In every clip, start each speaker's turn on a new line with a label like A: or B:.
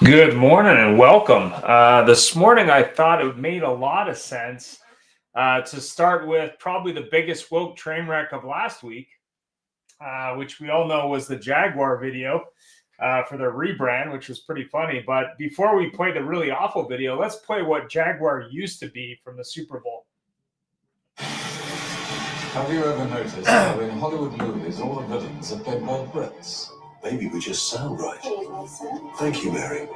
A: Good morning and welcome. This morning, I thought it made a lot of sense to start with probably the biggest woke train wreck of last week, which we all know was the Jaguar video for their rebrand, which was pretty funny. But before we play the really awful video, let's play what Jaguar used to be from the Super Bowl.
B: Have you ever noticed how in Hollywood movies all the villains are played by Brits?
C: Maybe we just sound right. Thank you, Mary.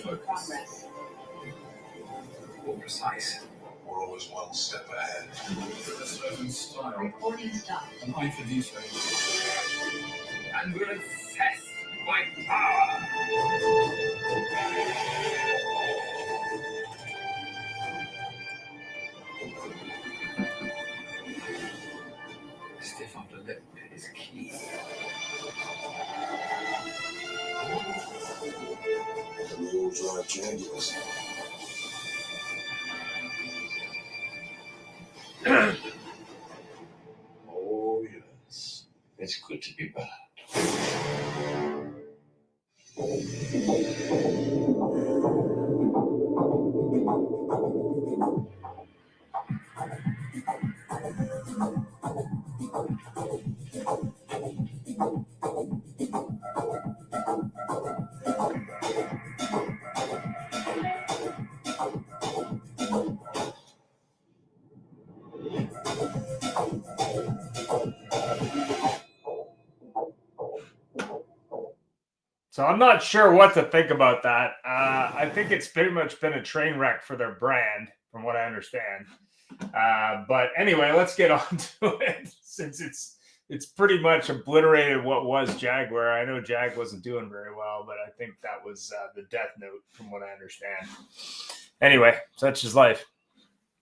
D: Progress.
C: More precise. We're always one step ahead.
D: With a certain style.
E: Recording stop.
D: An eye for detail.
C: And we're obsessed by power.
D: Stiff upper lip is key.
C: We all drive Jaguars. Oh, yes. It's good to be back.
A: So I'm not sure what to think about that. I think it's pretty much been a train wreck for their brand, from what I understand. But anyway, let's get on to it, since it's pretty much obliterated what was Jaguar. I know Jag wasn't doing very well, but I think that was the death note, from what I understand. Anyway, such is life.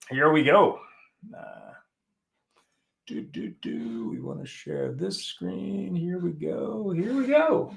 A: Here we go. We want to share this screen. Here we go. Here we go.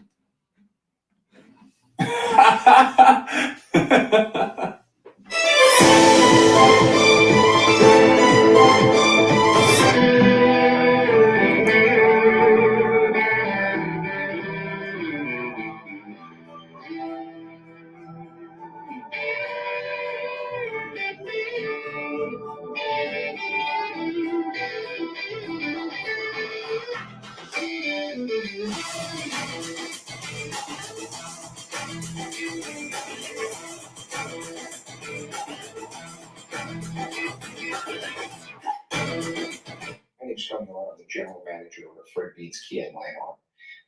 F: My name's Tony Miller. I'm the general manager of Fred Beats Kia in Langhorne.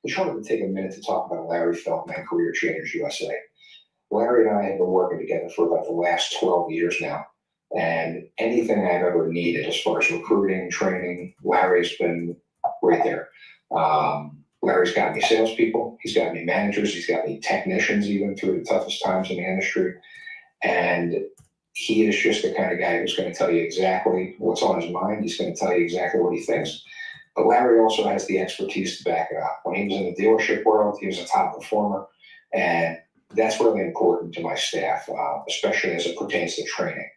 F: I just wanted to take a minute to talk about Larry Feldman, Career Changers USA. Larry and I have been working together for about the last 12 years now. And anything I've ever needed as far as recruiting, training, Larry's been right there. Larry's got me salespeople, he's got me managers, he's got me technicians even through the toughest times in the industry. And he is just the kind of guy who's going to tell you exactly what's on his mind. He's going to tell you exactly what he thinks. But Larry also has the expertise to back it up. When he was in the dealership world, he was a top performer. And that's really important to my staff, especially as it pertains to training.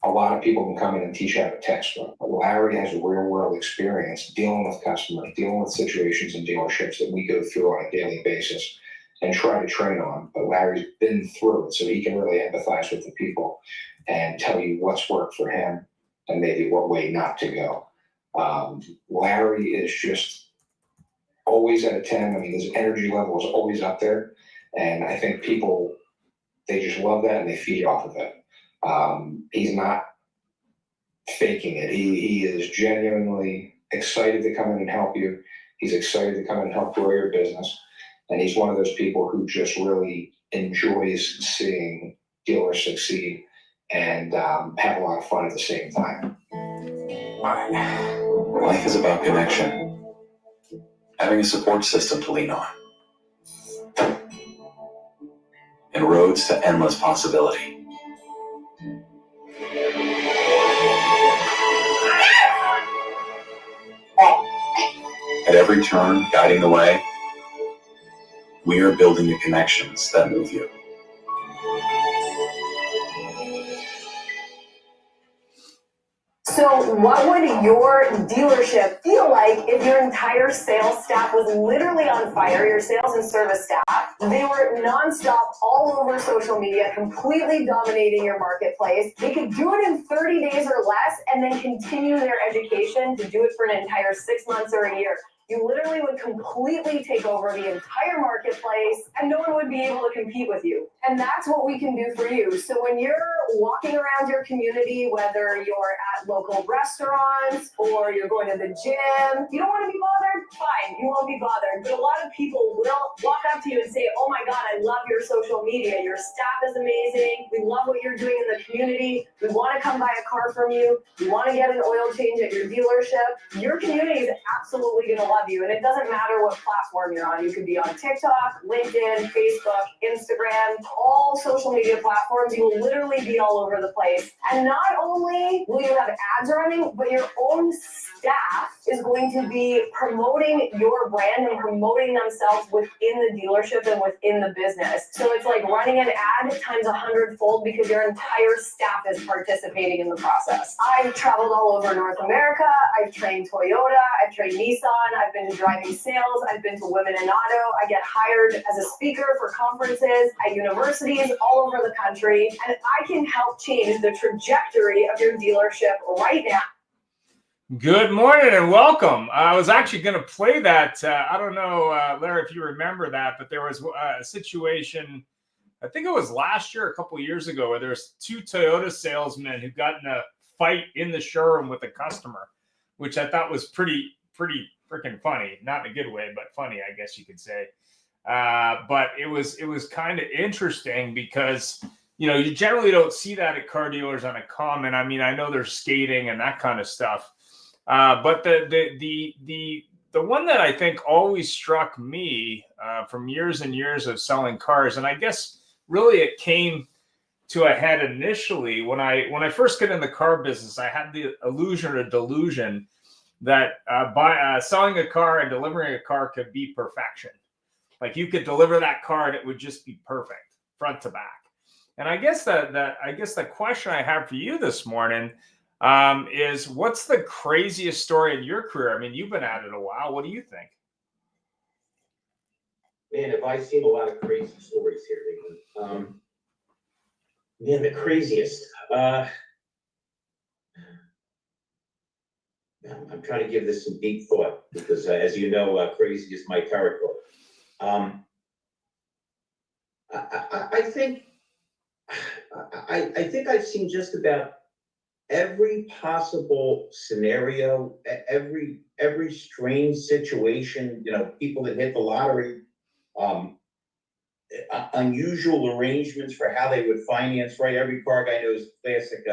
F: A lot of people can come in and teach out of a textbook, but Larry has a real world experience dealing with customers, dealing with situations in dealerships that we go through on a daily basis and try to train on. But Larry's been through it, so he can really empathize with the people and tell you what's worked for him and maybe what way not to go. Larry is just always at a 10. I mean, his energy level is always up there. And I think people, they just love that and they feed off of it. He's not faking it. He is genuinely excited to come in and help you. He's excited to come in and help grow your business. And he's one of those people who just really enjoys seeing dealers succeed and have a lot of fun at the same time.
G: Life is about connection. Having a support system to lean on. And roads to endless possibility. At every turn, guiding the way, we are building the connections that move you.
E: So what would your dealership feel like if your entire sales staff was literally on fire, your sales and service staff? They were nonstop all over social media, completely dominating your marketplace. They could do it in 30 days or less and then continue their education to do it for an entire 6 months or a year. You literally would completely take over the entire marketplace and no one would be able to compete with you. And that's what we can do for you. So when you're walking around your community, whether you're at local restaurants or you're going to the gym, you don't want to be bothered? Fine, you won't be bothered. But a lot of people will walk up to you and say, oh my God, I love your social media. Your staff is amazing. We love what you're doing in the community. We want to come buy a car from you. We want to get an oil change at your dealership. Your community is absolutely going to love you. And it doesn't matter what platform you're on. You could be on TikTok, LinkedIn, Facebook, Instagram, all social media platforms. You will literally be all over the place. And not only will you have ads running, but your own staff is going to be promoting your brand and promoting themselves within the dealership and within the business. So it's like running an ad times 100-fold because your entire staff is participating in the process. I've traveled all over North America. I've trained Toyota. I've trained Nissan. I've been driving sales. I've been to Women in Auto. I get hired as a speaker for conferences at universities all over the country. And I can help change the trajectory of your dealership right now.
A: Good morning and welcome. I was actually going to play that. I don't know, Larry, if you remember that, but there was a situation, I think it was last year, a couple of years ago, where there was two Toyota salesmen who got in a fight in the showroom with a customer, which I thought was pretty freaking funny. Not in a good way, but funny, I guess you could say. But it was kind of interesting because, you know, you generally don't see that at car dealers on a common. I mean, I know there's skating and that kind of stuff. But the one that I think always struck me from years and years of selling cars, and I guess really it came to a head initially when I first got in the car business, I had the illusion or delusion that selling a car and delivering a car could be perfection. Like you could deliver that car and it would just be perfect front to back. And I guess the question I have for you this morning is what's the craziest story in your career? I mean, you've been at it a while. What do you think?
H: Man, have I seen a lot of crazy stories here lately. Man, the craziest. I'm trying to give this some deep thought because, as you know, crazy is my territory. I think I've seen just about every possible scenario, every strange situation. You know, people that hit the lottery, unusual arrangements for how they would finance. Right, every car guy knows classic.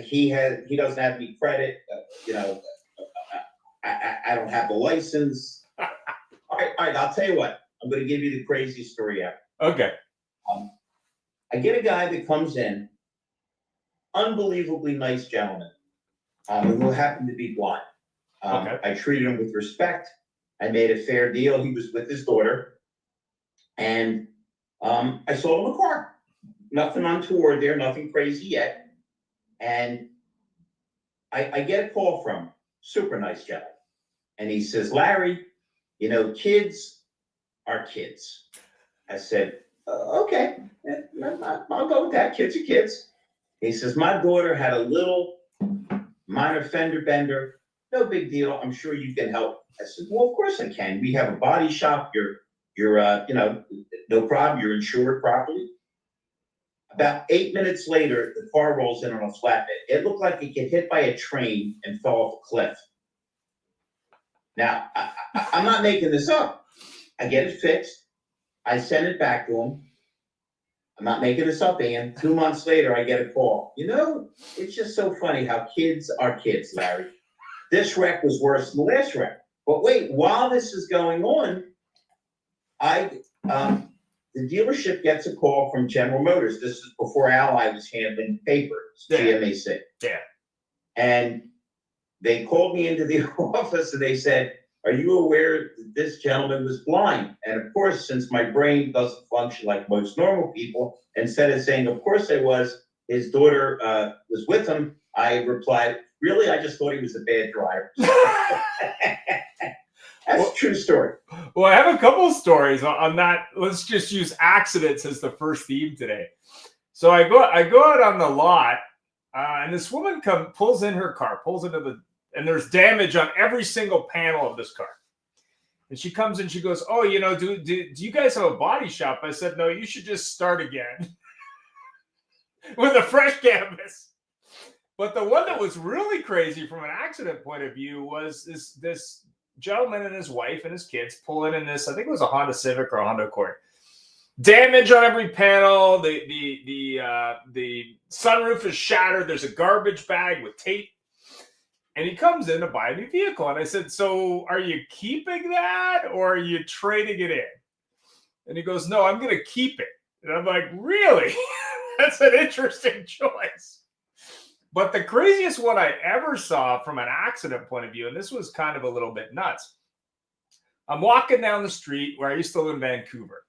H: He doesn't have any credit. You know, I don't have the license. All right. I'll tell you what. I'm going to give you the craziest story ever.
A: Okay.
H: I get a guy that comes in, unbelievably nice gentleman, who happened to be blind.
A: Okay.
H: I treated him with respect. I made a fair deal. He was with his daughter, and I sold him a car. Nothing untoward there, nothing crazy yet. And I get a call from super nice gentleman, and he says, "Larry, you know, kids are kids." I said, "Okay, I'll go with that. Kids are kids." He says, "My daughter had a little minor fender bender. No big deal. I'm sure you can help." I said, "Well, of course I can. We have a body shop. You're you know, no problem. You're insured properly." About 8 minutes later, the car rolls in on a flatbed. It looked like it get hit by a train and fell off a cliff. Now, I'm not making this up. I get it fixed. I send it back to him. I'm not making this up, Ian. 2 months later, I get a call. You know, it's just so funny how kids are kids, Larry. This wreck was worse than the last wreck. But wait, while this is going on, the dealership gets a call from General Motors. This is before Ally was handling papers, GMAC.
A: Yeah.
H: And they called me into the office and they said, "Are you aware that this gentleman was blind?" And of course, since my brain doesn't function like most normal people, instead of saying, "Of course I was," his daughter was with him, I replied, really? I just thought he was a bad driver. That's a true story.
A: Well, I have a couple of stories on that. Let's just use accidents as the first theme today. So I go out on the lot, and this woman pulls in her car, and there's damage on every single panel of this car. And she comes in, she goes, "Oh, do you guys have a body shop?" I said, "No, you should just start again with a fresh canvas." But the one that was really crazy from an accident point of view was this gentleman and his wife and his kids pull in this, I think it was a Honda Civic or a Honda Accord. Damage on every panel. The sunroof is shattered. There's a garbage bag with tape. And he comes in to buy a new vehicle. And I said, "So are you keeping that or are you trading it in?" And he goes, "No, I'm going to keep it." And I'm like, "Really?" That's an interesting choice. But the craziest one I ever saw from an accident point of view, and this was kind of a little bit nuts. I'm walking down the street where I used to live in Vancouver.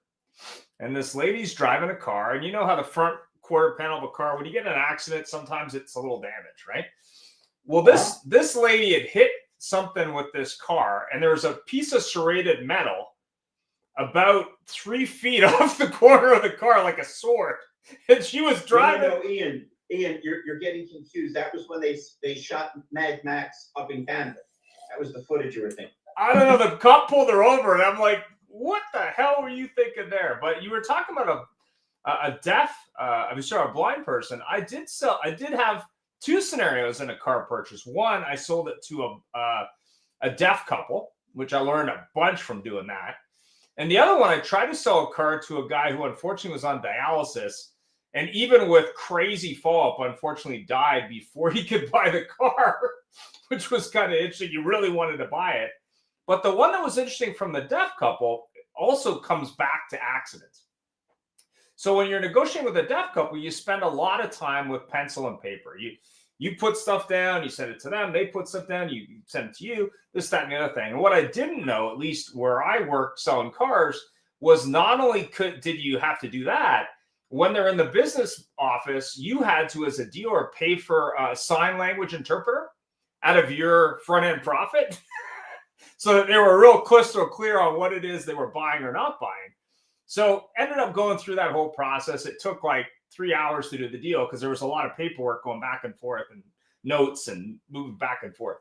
A: And this lady's driving a car. And you know how the front quarter panel of a car, when you get in an accident, sometimes it's a little damaged, right? Well, this lady had hit something with this car. And there was a piece of serrated metal about 3 feet off the corner of the car like a sword. And she was driving.
H: No, Ian, you're getting confused. That was when they shot Mad Max up in Canada. That was the footage you were thinking.
A: I don't know. The cop pulled her over, and I'm like, "What the hell were you thinking there?" But you were talking about a blind person. I did have two scenarios in a car purchase. One, I sold it to a deaf couple, which I learned a bunch from doing that. And the other one, I tried to sell a car to a guy who unfortunately was on dialysis. And even with crazy follow-up, unfortunately died before he could buy the car, which was kind of interesting. You really wanted to buy it. But the one that was interesting from the deaf couple also comes back to accidents. So when you're negotiating with a deaf couple, you spend a lot of time with pencil and paper. You put stuff down, you send it to them, they put stuff down, you send it to you, this, that, and the other thing. And what I didn't know, at least where I worked selling cars, was not only did you have to do that, when they're in the business office, you had to, as a dealer, pay for a sign language interpreter out of your front-end profit so that they were real crystal clear on what it is they were buying or not buying. So ended up going through that whole process. It took like 3 hours to do the deal because there was a lot of paperwork going back and forth and notes and moving back and forth.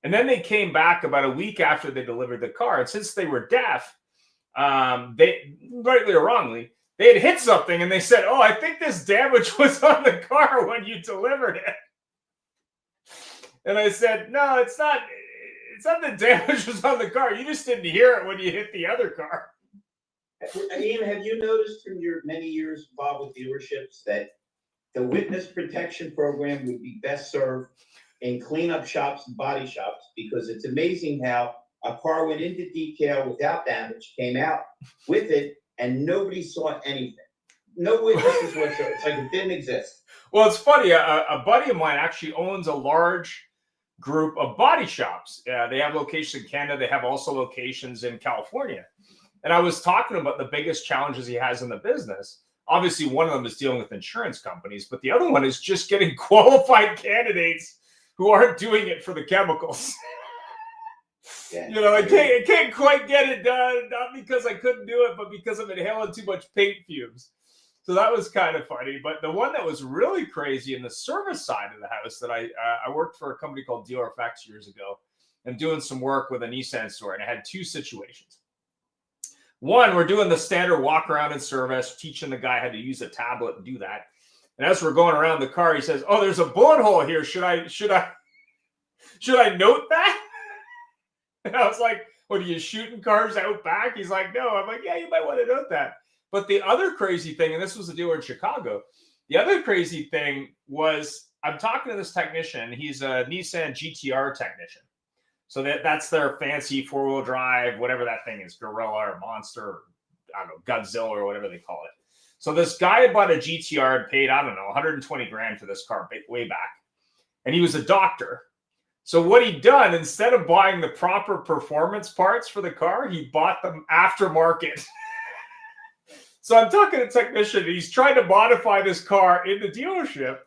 A: And then they came back about a week after they delivered the car. And since they were deaf, they, rightly or wrongly, they had hit something and they said, "Oh, I think this damage was on the car when you delivered it." And I said, "No, it's not. It's not the damage was on the car. You just didn't hear it when you hit the other car."
H: Ian, have you noticed from your many years involved with dealerships that the witness protection program would be best served in cleanup shops and body shops? Because it's amazing how a car went into detail without damage, came out with it, and nobody saw anything. No witnesses whatsoever. It's like it didn't exist.
A: Well, it's funny. A buddy of mine actually owns a large group of body shops. They have locations in Canada. They have also locations in California. And I was talking about the biggest challenges he has in the business. Obviously, one of them is dealing with insurance companies, but the other one is just getting qualified candidates who aren't doing it for the chemicals.
H: Yeah.
A: I can't quite get it done, not because I couldn't do it, but because I'm inhaling too much paint fumes. So that was kind of funny. But the one that was really crazy in the service side of the house that I worked for a company called Dealer Effects years ago and doing some work with a Nissan store, and I had two situations. One, we're doing the standard walk around in service, teaching the guy how to use a tablet and do that. And as we're going around the car, he says, "Oh, there's a bullet hole here. Should I note that?" And I was like, "What, are you shooting cars out back?" He's like, "No." I'm like, "Yeah, you might want to note that." But the other crazy thing, and this was a dealer in Chicago, the other crazy thing was I'm talking to this technician. He's a Nissan GTR technician. So that's their fancy four-wheel drive, whatever that thing is, Gorilla or Monster, or, I don't know, Godzilla or whatever they call it. So this guy had bought a GTR and paid, I don't know, 120 grand for this car way back. And he was a doctor. So what he'd done, instead of buying the proper performance parts for the car, he bought them aftermarket. So I'm talking to a technician. He's trying to modify this car in the dealership.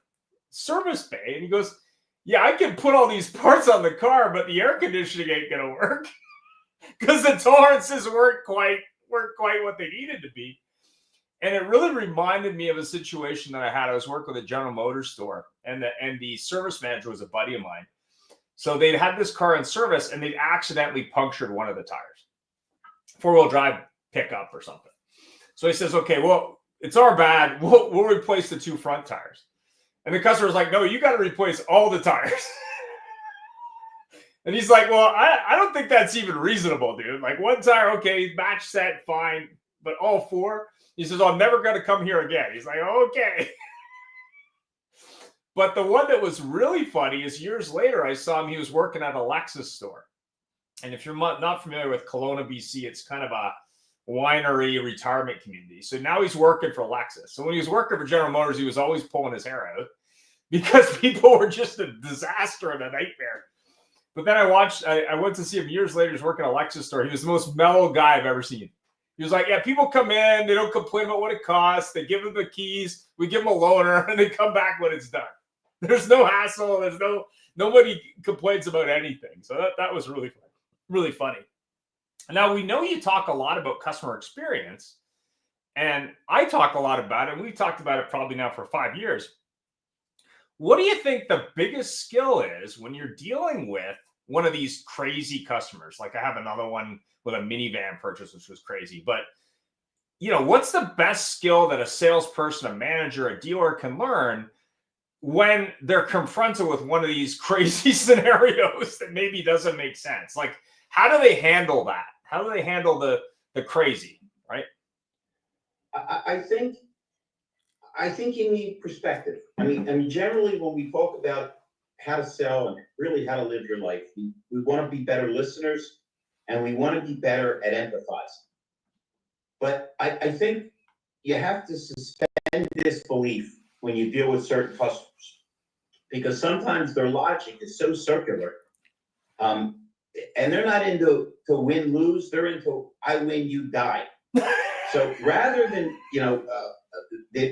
A: service bay. And he goes, yeah, I can put all these parts on the car, but the air conditioning ain't going to work because the tolerances weren't quite what they needed to be. And it really reminded me of a situation that I had. I was working with a General Motors store, and the service manager was a buddy of mine. So they'd had this car in service, and they'd accidentally punctured one of the tires, 4-wheel drive pickup or something. So he says, okay, well, it's our bad. We'll replace the 2 front tires. And the customer's like, no, you got to replace all the tires. And he's like, well, I don't think that's even reasonable, dude. Like 1 tire, okay, match set, fine. But all 4? He says, oh, I'm never going to come here again. He's like, okay. But the one that was really funny is years later, I saw him. He was working at a Lexus store. And if you're not familiar with Kelowna, BC, it's kind of a winery retirement community. So now he's working for Lexus. So when he was working for General Motors, he was always pulling his hair out because people were just a disaster and a nightmare. But then I went to see him years later. He's working at a Lexus store. He was the most mellow guy I've ever seen. He was like, yeah, people come in, they don't complain about what it costs. They give them the keys, we give them a loaner, and they come back when it's done. There's no hassle. There's nobody complains about anything. So that was really funny. Now, we know you talk a lot about customer experience, and I talk a lot about it, and we've talked about it probably now for 5 years. What do you think the biggest skill is when you're dealing with one of these crazy customers? Like I have another one with a minivan purchase, which was crazy. But, what's the best skill that a salesperson, a manager, a dealer can learn when they're confronted with one of these crazy scenarios that maybe doesn't make sense? Like, how do they handle that? How do they handle the crazy, right?
H: I think you need perspective. I mean, generally when we talk about how to sell and really how to live your life, we want to be better listeners and we want to be better at empathizing. But I think you have to suspend disbelief when you deal with certain customers, because sometimes their logic is so circular, and they're not into win-lose, they're into I win, you die. So rather than,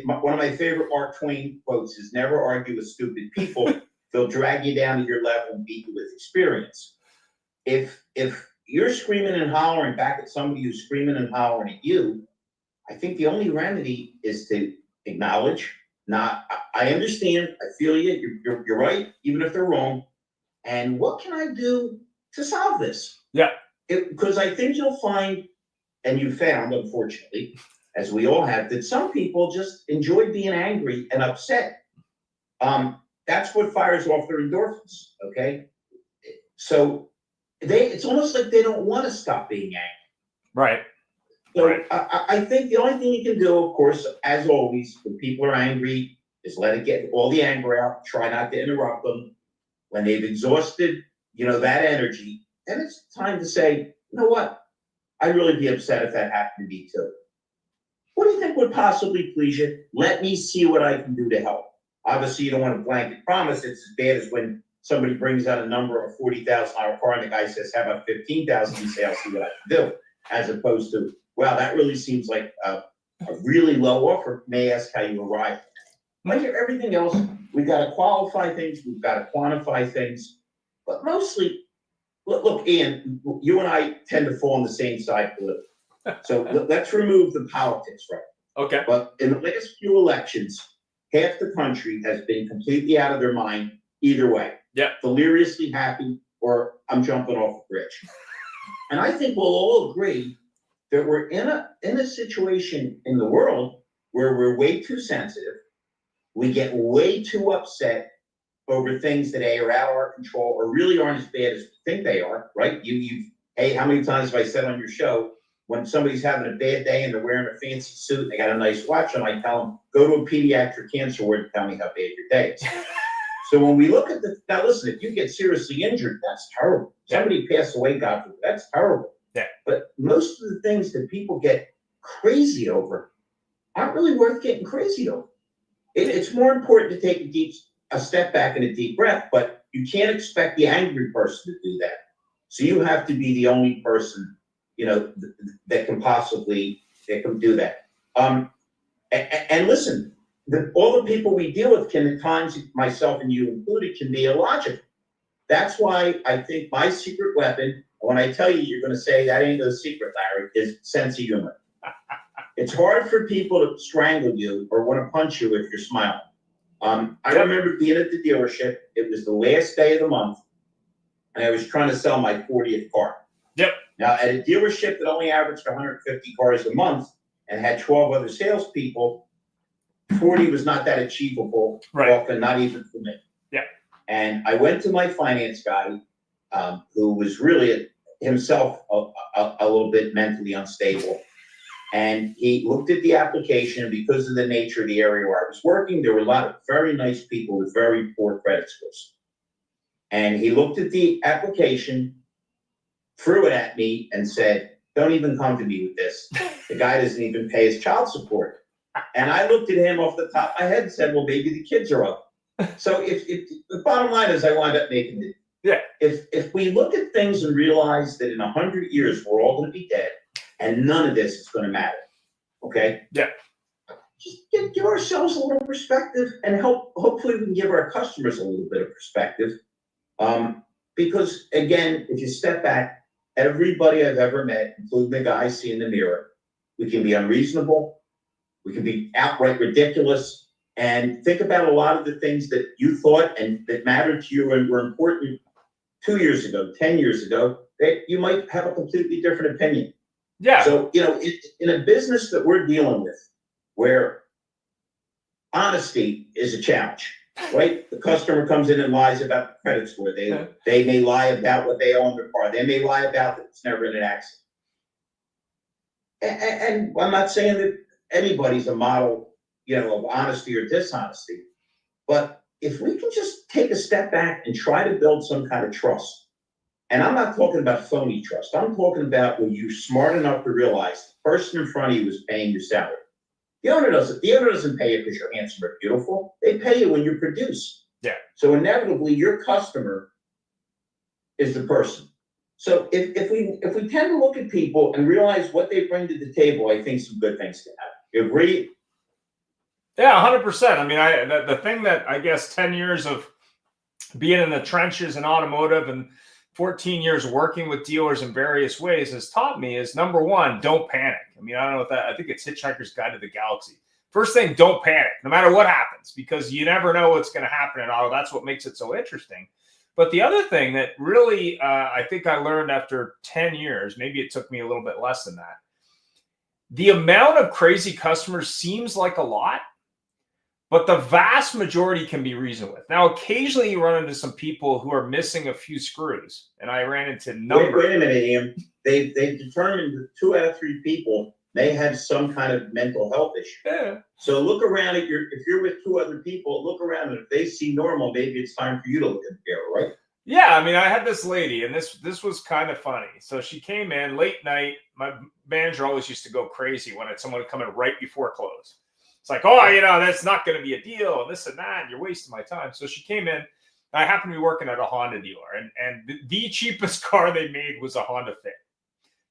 H: one of my favorite Mark Twain quotes is never argue with stupid people. They'll drag you down to your level and beat you with experience. If you're screaming and hollering back at somebody who's screaming and hollering at you, I think the only remedy is to acknowledge, I understand, I feel you, you're right, even if they're wrong. And what can I do to solve this?
A: Yeah.
H: Because I think you'll find, and you found, unfortunately, as we all have, that some people just enjoy being angry and upset. That's what fires off their endorphins, okay? So it's almost like they don't want to stop being angry.
A: Right.
H: So
A: right.
H: I think the only thing you can do, of course, as always, when people are angry, is let it get all the anger out, try not to interrupt them. When they've exhausted, that energy, then it's time to say, you know what? I'd really be upset if that happened to me too. What do you think would possibly please you? Let me see what I can do to help. Obviously, you don't want a blanket promise. It's as bad as when somebody brings out a number of $40,000 car and the guy says, how about $15,000? You say, I'll see what I can do. As opposed to, wow, that really seems like a really low offer. May I ask how you arrived? Like everything else, we've got to qualify things, we've got to quantify things, but mostly, look, Ian, you and I tend to fall on the same side politically. So let's remove the politics, right?
A: Okay.
H: But in the last few elections, half the country has been completely out of their mind either way.
A: Yeah.
H: Deliriously happy, or I'm jumping off a bridge. And I think we'll all agree that we're in a situation in the world where we're way too sensitive. We get way too upset over things that are out of our control or really aren't as bad as we think they are, right? Hey, how many times have I said on your show, when somebody's having a bad day and they're wearing a fancy suit and they got a nice watch on, I tell them, go to a pediatric cancer ward and tell me how bad your day is. So when we look at now listen, if you get seriously injured, that's terrible. Somebody passed away, God forbid, that's terrible.
A: Yeah.
H: But most of the things that people get crazy over aren't really worth getting crazy over. It's more important to take a step back and a deep breath, but you can't expect the angry person to do that. So you have to be the only person, that can do that. And listen, all the people we deal with can, at times, myself and you included, can be illogical. That's why I think my secret weapon, when I tell you, you're going to say that ain't no secret, Larry, is sense of humor. It's hard for people to strangle you or want to punch you if you're smiling. I remember being at the dealership. It was the last day of the month, and I was trying to sell my 40th car.
A: Yep.
H: Now, at a dealership that only averaged 150 cars a month and had 12 other salespeople, 40 was not that achievable, often not even for me.
A: Yeah.
H: And I went to my finance guy, who was really himself a little bit mentally unstable. And he looked at the application, and because of the nature of the area where I was working, there were a lot of very nice people with very poor credit scores. And he looked at the application, threw it at me, and said, "Don't even come to me with this. The guy doesn't even pay his child support." And I looked at him off the top of my head and said, "Well, maybe the kids are up." So if the bottom line is, I wound up making it.
A: Yeah.
H: If we look at things and realize that in 100 years we're all going to be dead, and none of this is going to matter, okay?
A: Yeah.
H: Just give ourselves a little perspective, and hopefully we can give our customers a little bit of perspective. Because again, if you step back, everybody I've ever met, including the guy I see in the mirror, we can be unreasonable, we can be outright ridiculous, and think about a lot of the things that you thought and that mattered to you and were important 2 years ago, 10 years ago, that you might have a completely different opinion.
A: Yeah.
H: So, in a business that we're dealing with, where honesty is a challenge, right? The customer comes in and lies about the credit score. They may lie about what they owe in their car. They may lie about that it's never in an accident. And I'm not saying that anybody's a model, of honesty or dishonesty, but if we can just take a step back and try to build some kind of trust. And I'm not talking about phony trust. I'm talking about when you're smart enough to realize the person in front of you is paying your salary. The owner doesn't pay you because you're handsome or beautiful. They pay you when you produce.
A: Yeah.
H: So inevitably, your customer is the person. So if we tend to look at people and realize what they bring to the table, I think some good things can happen. You agree?
A: Yeah, 100%. I mean, the thing that I guess 10 years of being in the trenches in automotive and 14 years working with dealers in various ways has taught me is, number one, don't panic. I mean, I don't know what that, I think it's Hitchhiker's Guide to the Galaxy. First thing, don't panic, no matter what happens, because you never know what's going to happen in auto. That's what makes it so interesting. But the other thing that really, I think I learned after 10 years, maybe it took me a little bit less than that, the amount of crazy customers seems like a lot, but the vast majority can be reasoned with. Now, occasionally you run into some people who are missing a few screws, and I ran into numbers.
H: Wait a minute, Ian. They've determined that 2 out of 3 people may have some kind of mental health issue.
A: Yeah.
H: So look around if you're with 2 other people, look around, and if they see normal, maybe it's time for you to look in the mirror, right?
A: Yeah, I mean, I had this lady, and this was kind of funny. So she came in late night. My manager always used to go crazy when someone would come in right before close. It's like, oh, that's not going to be a deal, and this and that, and you're wasting my time. So she came in. I happened to be working at a Honda dealer, and the cheapest car they made was a Honda Fit.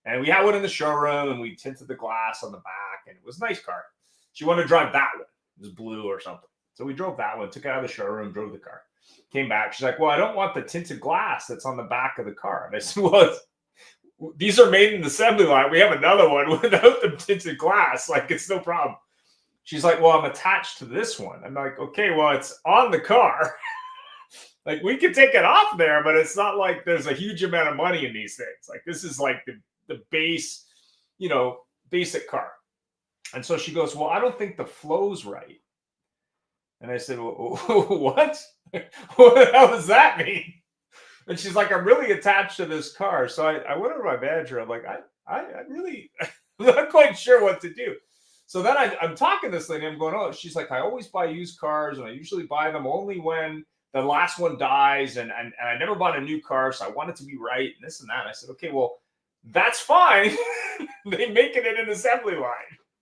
A: And we had one in the showroom, and we tinted the glass on the back, and it was a nice car. She wanted to drive that one. It was blue or something. So we drove that one, took it out of the showroom, drove the car. Came back. She's like, well, I don't want the tinted glass that's on the back of the car. And I said, well, these are made in the assembly line. We have another one without the tinted glass. Like, it's no problem. She's like, well, I'm attached to this one. I'm like, okay, well, it's on the car. Like, we can take it off there, but it's not like there's a huge amount of money in these things. Like, this is like the base, basic car. And so she goes, well, I don't think the flow's right. And I said, well, what? What the hell does that mean? And she's like, I'm really attached to this car. So I went over to my manager. I'm like, I really, I'm not quite sure what to do. So then I'm talking to this lady. I'm going, oh, she's like, I always buy used cars, and I usually buy them only when the last one dies, and I never bought a new car, so I want it to be right, and this and that. And I said, okay, well, that's fine. They make it in an assembly line.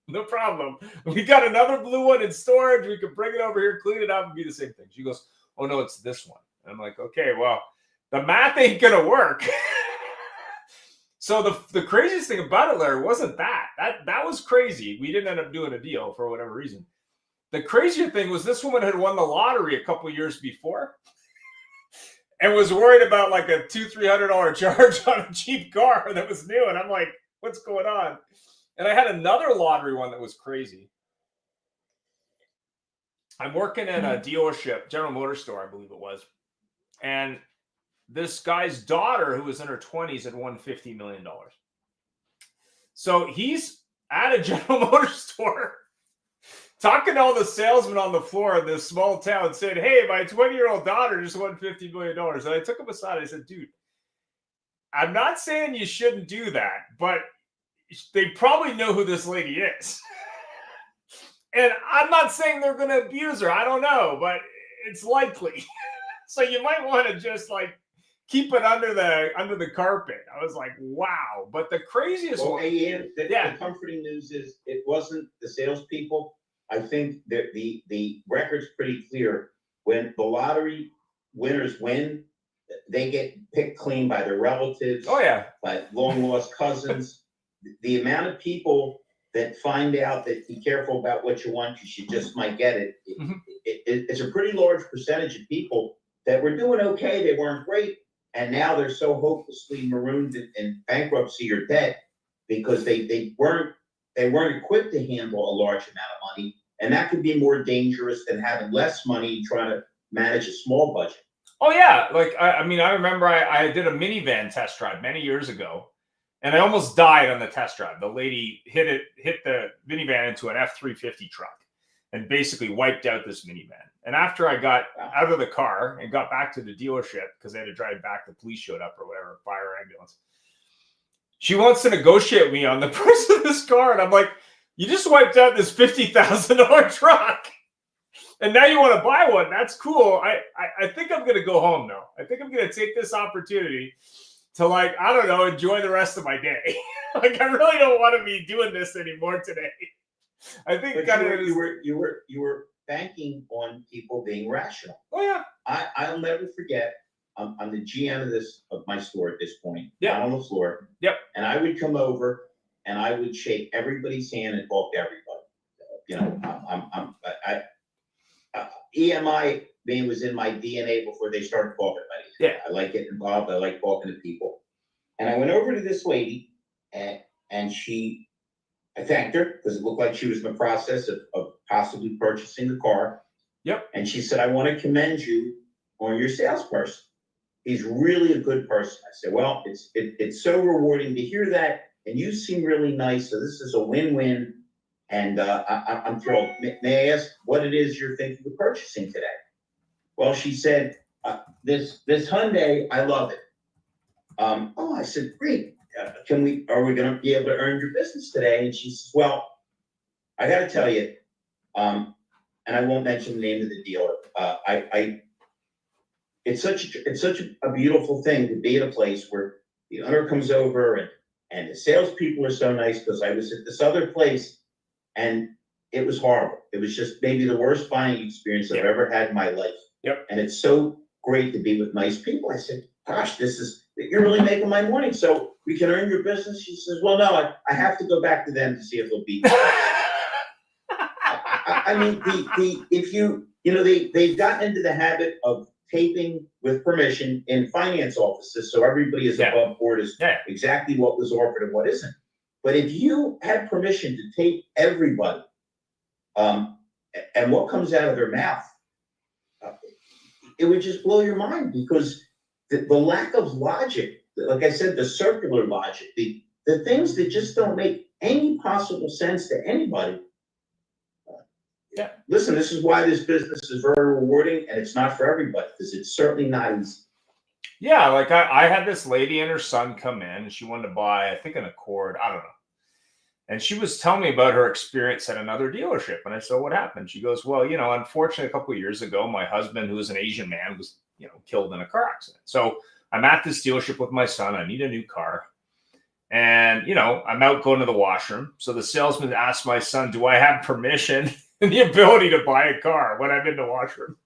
A: No problem. We got another blue one in storage. We can bring it over here, clean it up, and be the same thing. She goes, oh, no, it's this one. And I'm like, okay, well, the math ain't going to work. So the craziest thing about it, Larry, wasn't that. That was crazy. We didn't end up doing a deal for whatever reason. the crazier thing was this woman had won the lottery a couple years before and was worried about like a $200-300 charge on a cheap car that was new. And I'm like, what's going on? And I had another lottery one that was crazy. I'm working at a dealership, General Motors store, I believe it was. And this guy's daughter, who was in her 20s, had won $50 million. So he's at a General Motors store talking to all the salesmen on the floor in this small town, saying, hey, my 20-year-old daughter just won $50 million. And I took him aside. I said, dude, I'm not saying you shouldn't do that, but they probably know who this lady is. And I'm not saying they're going to abuse her. I don't know, but it's likely. So you might want to just like keep it under the carpet. I was like, wow. But the craziest one.
H: Ian, the comforting news is it wasn't the salespeople. I think that the record's pretty clear. When the lottery winners win, they get picked clean by their relatives.
A: Oh, yeah.
H: By long lost cousins. The amount of people that find out that be careful about what you want because you just might get it. It's a pretty large percentage of people that were doing okay. They weren't great. And now they're so hopelessly marooned in bankruptcy or debt because they weren't equipped to handle a large amount of money. And that could be more dangerous than having less money and trying to manage a small budget.
A: Oh, yeah. Like, I mean, I remember I did a minivan test drive many years ago. And I almost died on the test drive. The lady hit the minivan into an F-350 truck and basically wiped out this minivan. And after I got out of the car and got back to the dealership, because they had to drive back, the police showed up or whatever, fire ambulance. She wants to negotiate with me on the price of this car. And I'm like, you just wiped out this $50,000 truck. And now you want to buy one. That's cool. I think I'm going to go home now. I think I'm going to take this opportunity to, like, I don't know, enjoy the rest of my day. Like, I really don't want to be doing this anymore today. I think
H: you were banking on people being rational.
A: Oh, yeah.
H: I'll never forget. I'm the GM of my store at this point.
A: Yeah.
H: On the floor.
A: Yep.
H: And I would come over and I would shake everybody's hand and talk to everybody. You know, EMI being was in my DNA before they started talking about it.
A: Yeah.
H: I like getting involved. I like talking to people. And I went over to this lady and I thanked her because it looked like she was in the process of possibly purchasing the car.
A: Yep.
H: And she said, I want to commend you on your salesperson. He's really a good person. I said, well, it's so rewarding to hear that. And you seem really nice. So this is a win-win. And I'm thrilled. May I ask what it is you're thinking of purchasing today? Well, she said, this Hyundai, I love it. I said, great. Are we going to be able to earn your business today? And she says, well, I got to tell you, and I won't mention the name of the dealer. It's such a beautiful thing to be at a place where the owner comes over and the salespeople are so nice because I was at this other place and it was horrible. It was just maybe the worst buying experience I've ever had in my life.
A: Yep.
H: And it's so great to be with nice people. I said, gosh, you're really making my morning. So we can earn your business. She says, well, no, I have to go back to them to see if they'll beat me. I mean, they've gotten into the habit of taping with permission in finance offices. So everybody is above board as exactly what was offered and what isn't. But if you had permission to tape everybody, and what comes out of their mouth, it would just blow your mind because the lack of logic, like I said, the circular logic, the things that just don't make any possible sense to anybody. Listen, this is why this business is very rewarding and it's not for everybody because it's certainly not easy.
A: Yeah, like I had this lady and her son come in and she wanted to buy, I think, an Accord. I don't know. And she was telling me about her experience at another dealership. And I said, what happened? She goes, well, unfortunately, a couple of years ago, my husband, who was an Asian man, was, killed in a car accident. So I'm at this dealership with my son. I need a new car. And, I'm out going to the washroom. So the salesman asked my son, do I have permission and the ability to buy a car when I'm in the washroom?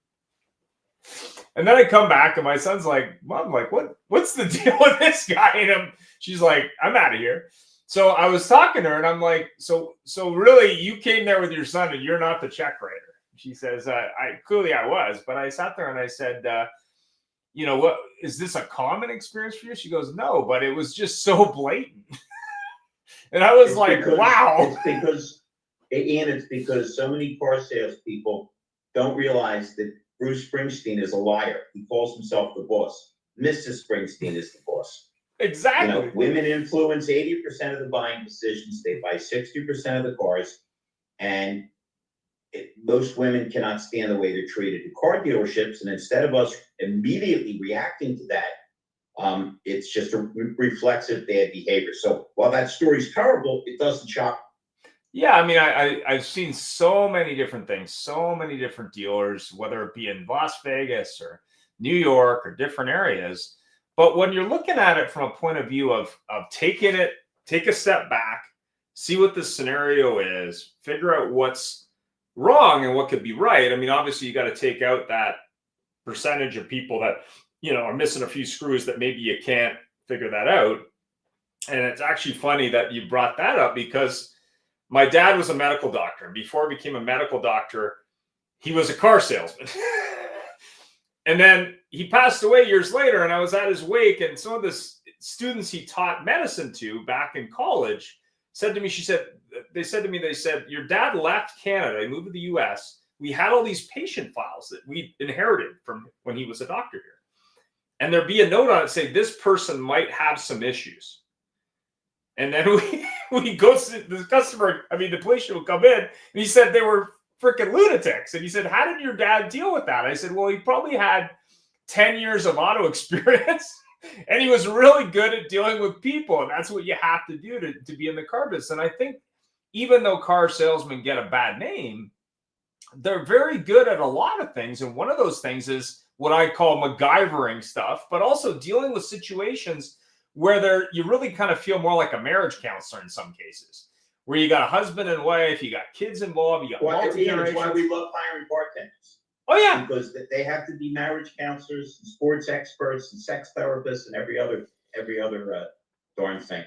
A: And then I come back and my son's like, Mom, like, what's the deal with this guy? And she's like, I'm out of here. So I was talking to her and I'm like, so really you came there with your son and you're not the check writer. She says, I clearly I was, but I sat there and I said, what is this a common experience for you? She goes, no, but it was just so blatant. And I was wow.
H: It's because so many car salespeople don't realize that Bruce Springsteen is a liar. He calls himself the boss. Mrs. Springsteen is the boss.
A: Exactly.
H: Women influence 80% of the buying decisions. They buy 60% of the cars, and most women cannot stand the way they're treated in car dealerships. And instead of us immediately reacting to that, it's just a reflexive bad behavior. So while that story's terrible, it doesn't shock.
A: Yeah, I mean, I've seen so many different things, so many different dealers, whether it be in Las Vegas or New York or different areas. But when you're looking at it from a point of view of take a step back, see what the scenario is, figure out what's wrong and what could be right. I mean, obviously you got to take out that percentage of people that, are missing a few screws that maybe you can't figure that out. And it's actually funny that you brought that up because my dad was a medical doctor. And before he became a medical doctor, he was a car salesman. And then he passed away years later, and I was at his wake, and some of the students he taught medicine to back in college said to me, they said, your dad left Canada, he moved to the US. We had all these patient files that we inherited from when he was a doctor here. And there'd be a note on it saying, this person might have some issues. And then we go to the customer, the patient would come in, and he said they were freaking lunatics. And he said, how did your dad deal with that? I said, well, he probably had 10 years of auto experience, and he was really good at dealing with people. And that's what you have to do to be in the car business. And I think even though car salesmen get a bad name, they're very good at a lot of things. And one of those things is what I call MacGyvering stuff, but also dealing with situations where you really kind of feel more like a marriage counselor in some cases, where you got a husband and wife, you got kids involved, you got
H: multi-generations. That's why we love hiring bartenders.
A: Oh yeah,
H: because they have to be marriage counselors, and sports experts, and sex therapists, and every other darn thing.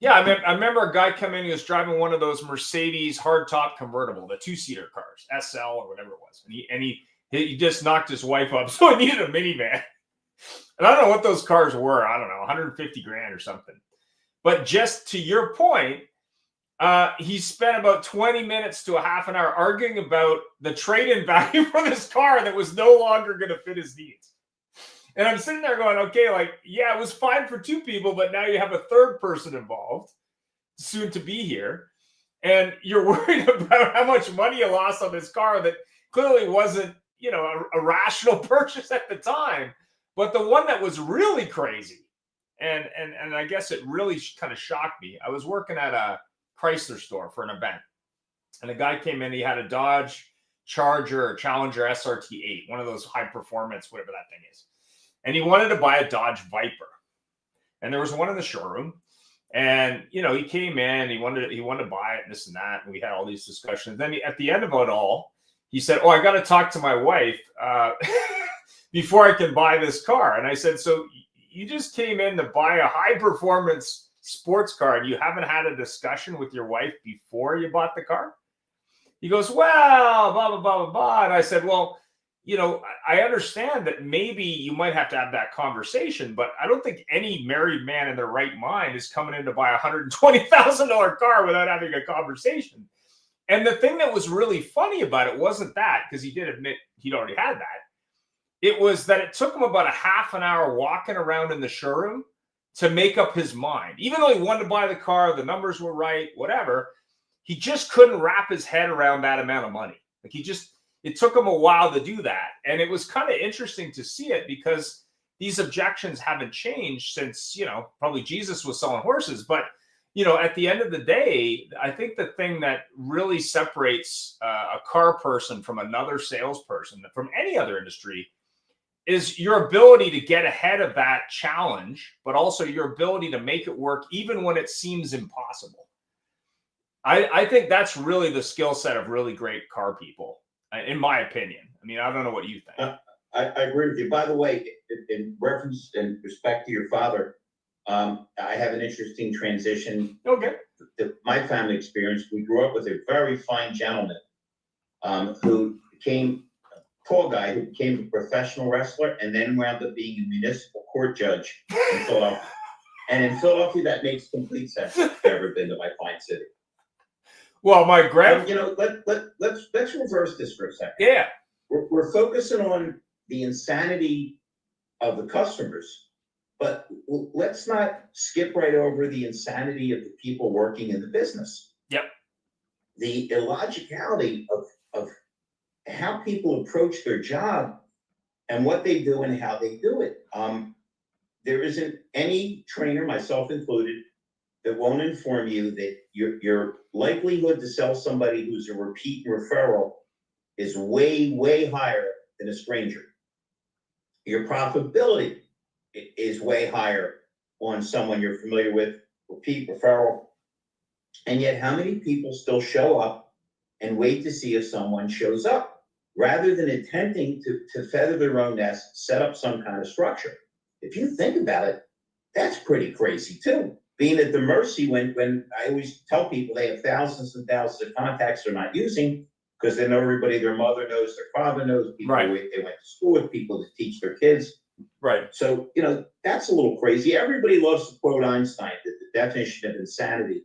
A: Yeah, I remember a guy come in. He was driving one of those Mercedes hardtop convertible, the 2-seater cars, SL or whatever it was, and he just knocked his wife up, so he needed a minivan. And I don't know what those cars were. I don't know, 150 grand or something. But just to your point, he spent about 20 minutes to a half an hour arguing about the trade-in value for this car that was no longer going to fit his needs. And I'm sitting there going, okay, it was fine for 2 people, but now you have a third person involved, soon to be here. And you're worried about how much money you lost on this car that clearly wasn't, a rational purchase at the time. But the one that was really crazy, and I guess it really kind of shocked me. I was working at a Chrysler store for an event, and a guy came in. He had a Dodge Charger or Challenger SRT8, one of those high performance, whatever that thing is, and he wanted to buy a Dodge Viper. And there was one in the showroom, and he came in. He wanted to buy it, and this and that, and we had all these discussions. Then at the end of it all, he said, "Oh, I got to talk to my wife before I can buy this car." And I said, "So you just came in to buy a high performance sports car and you haven't had a discussion with your wife before you bought the car?" He goes, "Well, blah, blah, blah, blah, blah." And I said, "Well, I understand that maybe you might have to have that conversation, but I don't think any married man in their right mind is coming in to buy a $120,000 car without having a conversation." And the thing that was really funny about it wasn't that, because he did admit he'd already had that. It was that it took him about a half an hour walking around in the showroom to make up his mind. Even though he wanted to buy the car, the numbers were right, whatever, he just couldn't wrap his head around that amount of money. It took him a while to do that. And it was kind of interesting to see it because these objections haven't changed since, probably Jesus was selling horses. But, at the end of the day, I think the thing that really separates a car person from another salesperson, from any other industry, is your ability to get ahead of that challenge, but also your ability to make it work even when it seems impossible. I think that's really the skill set of really great car people, in my opinion. I don't know what you think.
H: I agree with you. By the way, in reference and respect to your father, I have an interesting transition.
A: Okay.
H: My family experience, we grew up with a very fine gentleman who became a tall guy who became a professional wrestler and then wound up being a municipal court judge in Philadelphia. And in Philadelphia, that makes complete sense if you've ever been to my fine city.
A: Well, my
H: And, you know, let's reverse this for a second.
A: yeah.
H: We're focusing on the insanity of the customers, but let's not skip right over the insanity of the people working in the business.
A: Yep.
H: The illogicality of how people approach their job and what they do and how they do it. There isn't any trainer, myself included, that won't inform you that your likelihood to sell somebody who's a repeat referral is way, way higher than a stranger. Your profitability is way higher on someone you're familiar with, repeat referral. And yet, how many people still show up and wait to see if someone shows up, rather than attempting to feather their own nest, set up some kind of structure? If you think about it, that's pretty crazy too. Being at the mercy when I always tell people they have thousands and thousands of contacts they're not using because they know everybody their mother knows, their father knows, people
A: Right.
H: they went to school with, people that teach their kids.
A: Right.
H: So, you know, that's a little crazy. Everybody loves to quote Einstein that the definition of insanity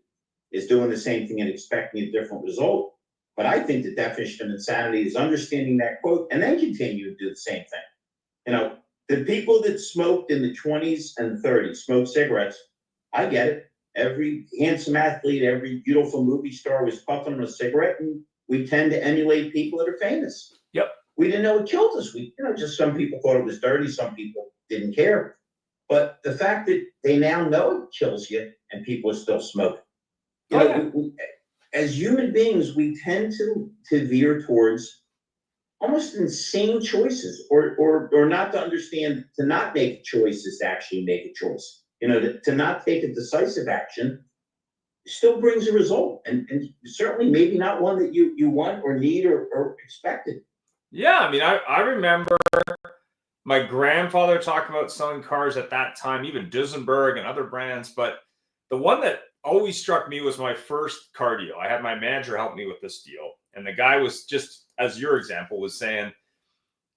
H: is doing the same thing and expecting a different result. But I think the definition of insanity is understanding that quote and then continue to do the same thing. You know, the people that smoked in the 20s and 30s, smoked cigarettes, I get it. Every handsome athlete, every beautiful movie star was puffing on a cigarette, and we tend to emulate people that are famous.
A: Yep.
H: We didn't know it killed us. Just some people thought it was dirty, some people didn't care. But the fact that they now know it kills you and people are still smoking. As human beings, we tend to veer towards almost insane choices, or not to understand, to not make choices, to actually make a choice. To not take a decisive action still brings a result, and certainly maybe not one that you want or need or expected.
A: Yeah, I mean, I remember my grandfather talking about selling cars at that time, even Duesenberg and other brands. But the one that always struck me was my first car deal. I had my manager help me with this deal. And the guy was just, as your example, was saying,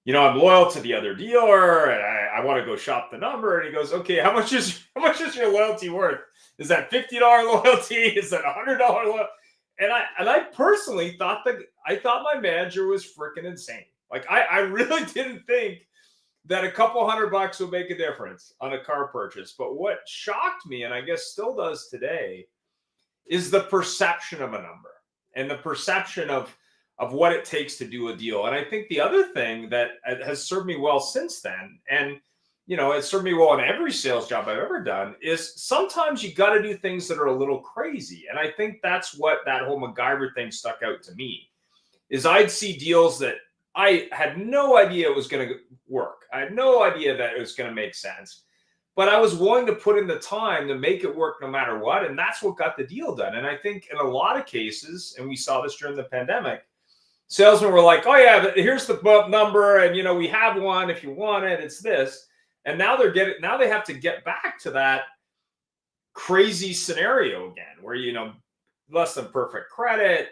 A: I'm loyal to the other dealer and I want to go shop the number. And he goes, okay, how much is your loyalty worth? Is that $50 loyalty? Is that $100 loyalty? And I personally thought my manager was freaking insane. Like I really didn't think that a couple $100 would make a difference on a car purchase. But what shocked me, and I guess still does today, is the perception of a number and the perception of what it takes to do a deal. And I think the other thing that has served me well since then, and it served me well in every sales job I've ever done, is sometimes you got to do things that are a little crazy. And I think that's what that whole MacGyver thing stuck out to me, is I'd see deals that I had no idea it was going to work. I had no idea that it was going to make sense, but I was willing to put in the time to make it work no matter what. And that's what got the deal done. And I think in a lot of cases, and we saw this during the pandemic, salesmen were like, oh yeah, here's the number. And, we have one. If you want it, it's this. And now they have to get back to that crazy scenario again, where, less than perfect credit,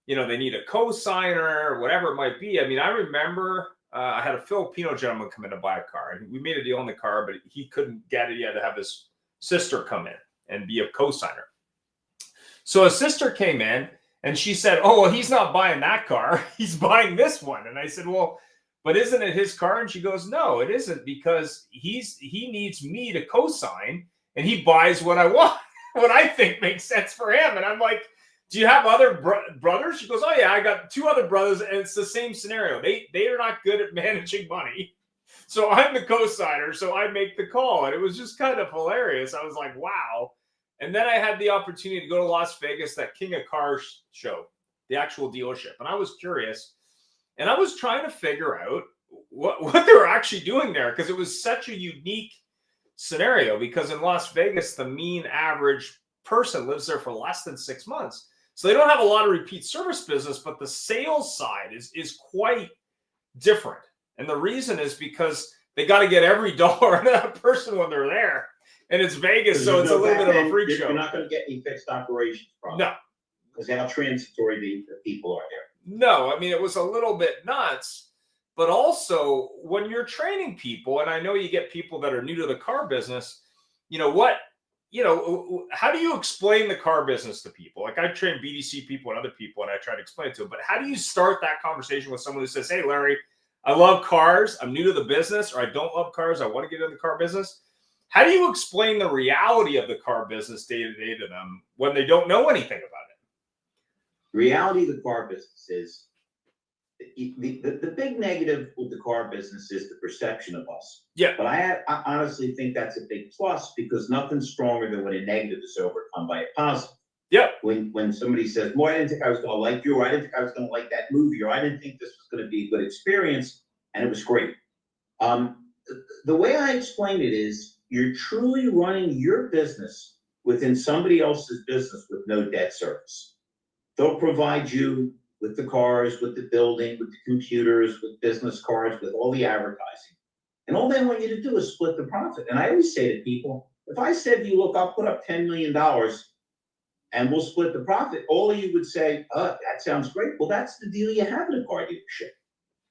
A: they need a co-signer or whatever it might be. I mean, I remember I had a Filipino gentleman come in to buy a car, and we made a deal on the car, but he couldn't get it. He had to have his sister come in and be a co-signer. So his sister came in and she said, oh, well, he's not buying that car. He's buying this one. And I said, well, but isn't it his car? And she goes, no, it isn't, because he needs me to co-sign, and he buys what I want, what I think makes sense for him. And I'm like, do you have other brothers? She goes, oh yeah, I got two other brothers, and it's the same scenario. They are not good at managing money. So I'm the co-signer, so I make the call. And it was just kind of hilarious. I was like, wow. And then I had the opportunity to go to Las Vegas, that King of Cars show, the actual dealership. And I was curious, and I was trying to figure out what they were actually doing there, because it was such a unique scenario. Because in Las Vegas, the mean average person lives there for less than 6 months. So they don't have a lot of repeat service business, but the sales side is quite different. And the reason is because they got to get every dollar out of that person when they're there. And it's Vegas, so it's a little bit of a freak show.
H: You're not going to get any fixed operations from
A: No.
H: Because how transitory the people are there.
A: No, I mean, it was a little bit nuts, but also when you're training people, and I know you get people that are new to the car business, how do you explain the car business to people? Like I train BDC people and other people, and I try to explain it to them, but how do you start that conversation with someone who says, hey, Larry, I love cars. I'm new to the business, or I don't love cars. I want to get into the car business. How do you explain the reality of the car business day to day to them when they don't know anything about it?
H: The reality of the car business is the big negative with the car business is the perception of us.
A: Yeah.
H: But I honestly think that's a big plus, because nothing's stronger than when a negative is overcome by a positive.
A: Yeah.
H: When somebody says, "Boy, I didn't think I was going to like you," or "I didn't think I was going to like that movie," or "I didn't think this was going to be a good experience," and it was great. The way I explain it is, you're truly running your business within somebody else's business with no debt service. They'll provide you with the cars, with the building, with the computers, with business cards, with all the advertising. And all they want you to do is split the profit. And I always say to people, if I said to you, look, I'll put up $10 million and we'll split the profit, all of you would say, oh, that sounds great. Well, that's the deal you have in a car dealership.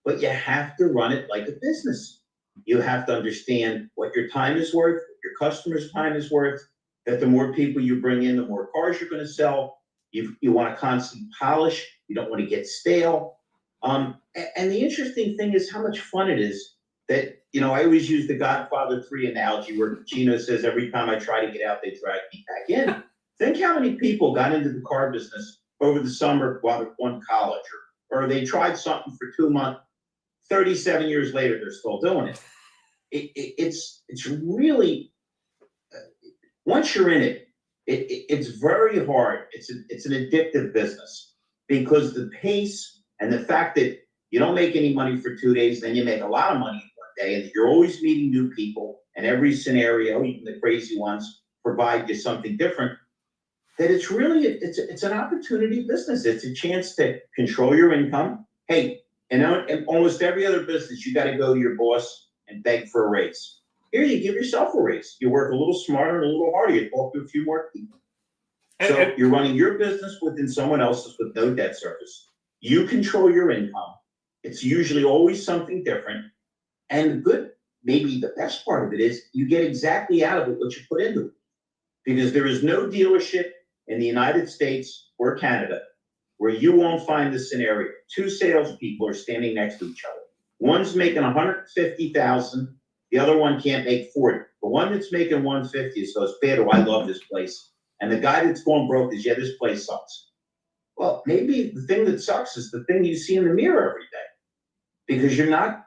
H: But you have to run it like a business. You have to understand what your time is worth, what your customer's time is worth, that the more people you bring in, the more cars you're going to sell. You want to constantly polish. You don't want to get stale. And the interesting thing is how much fun it is that, I always use the Godfather 3 analogy where Pacino says, every time I try to get out, they drag me back in. Think how many people got into the car business over the summer while they're going to college, or they tried something for 2 months, 37 years later, they're still doing it. It's really, once you're in it, it's very hard. It's an addictive business, because the pace and the fact that you don't make any money for 2 days, then you make a lot of money in 1 day, and you're always meeting new people, and every scenario, even the crazy ones, provide you something different. That it's really, it's an opportunity business. It's a chance to control your income. Hey, in almost every other business, you got to go to your boss and beg for a raise. Here, you give yourself a raise. You work a little smarter and a little harder. You talk to a few more people. So you're running your business within someone else's with no debt service. You control your income. It's usually always something different. And the good, maybe the best part of it is you get exactly out of it what you put into it. Because there is no dealership in the United States or Canada where you won't find the scenario. 2 salespeople are standing next to each other. One's making $150,000. The other one can't make 40. The one that's making 150 goes, Pedro, I love this place. And the guy that's going broke is, yeah, this place sucks. Well, maybe the thing that sucks is the thing you see in the mirror every day, because you're not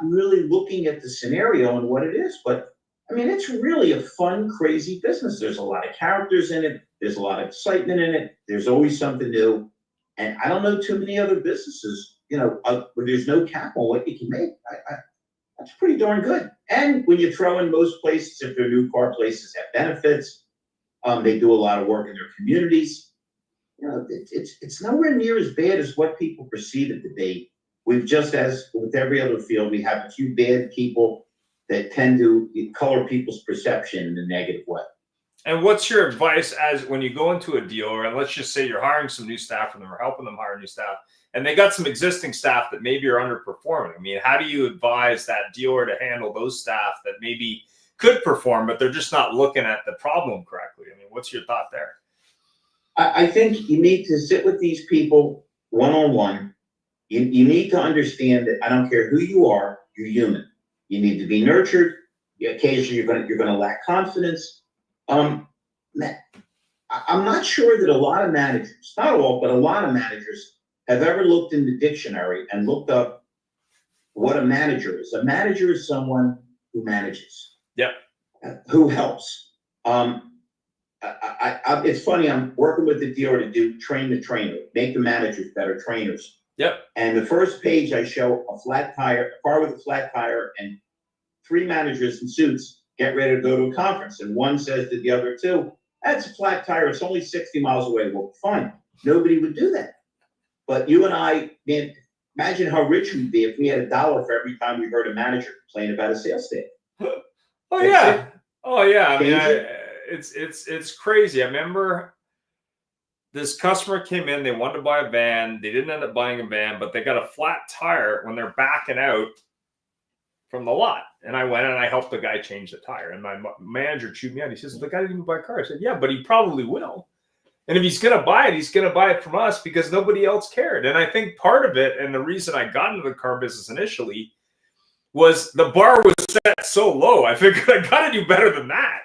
H: really looking at the scenario and what it is. But I mean, it's really a fun, crazy business. There's a lot of characters in it. There's a lot of excitement in it. There's always something new. And I don't know too many other businesses, where there's no cap on what you can make. That's pretty darn good. And when you throw in most places, if they're new car places, have benefits. They do a lot of work in their communities. It's nowhere near as bad as what people perceive it to be. We've just, as with every other field, we have a few bad people that tend to color people's perception in a negative way.
A: And what's your advice as when you go into a dealer, and let's just say you're hiring some new staff for them or helping them hire new staff, and they got some existing staff that maybe are underperforming? I mean, how do you advise that dealer to handle those staff that maybe could perform, but they're just not looking at the problem correctly? I mean, what's your thought there?
H: I think you need to sit with these people one-on-one. You need to understand that I don't care who you are, you're human. You need to be nurtured. Occasionally, you're gonna lack confidence. I'm not sure that a lot of managers, not all, but a lot of managers have ever looked in the dictionary and looked up what a manager is. A manager is someone who manages.
A: Yep.
H: Who helps. It's funny, I'm working with the dealer to train the trainer, make the managers better trainers.
A: Yep.
H: And the first page I show a car with a flat tire, and 3 managers in suits get ready to go to a conference. And one says to the other 2, that's a flat tire, it's only 60 miles away. Well, fine. Nobody would do that. But you and I, man, imagine how rich we'd be if we had $1 for every time we heard a manager complain about a sales staff.
A: Oh yeah. Oh yeah. I mean, it's crazy. I remember this customer came in, they wanted to buy a van. They didn't end up buying a van, but they got a flat tire when they're backing out from the lot. And I went and I helped the guy change the tire. And my manager chewed me out. He says, the guy didn't even buy a car. I said, yeah, but he probably will. And if he's going to buy it, he's going to buy it from us because nobody else cared. And I think part of it, and the reason I got into the car business initially, was the bar was set so low. I figured I got to do better than that.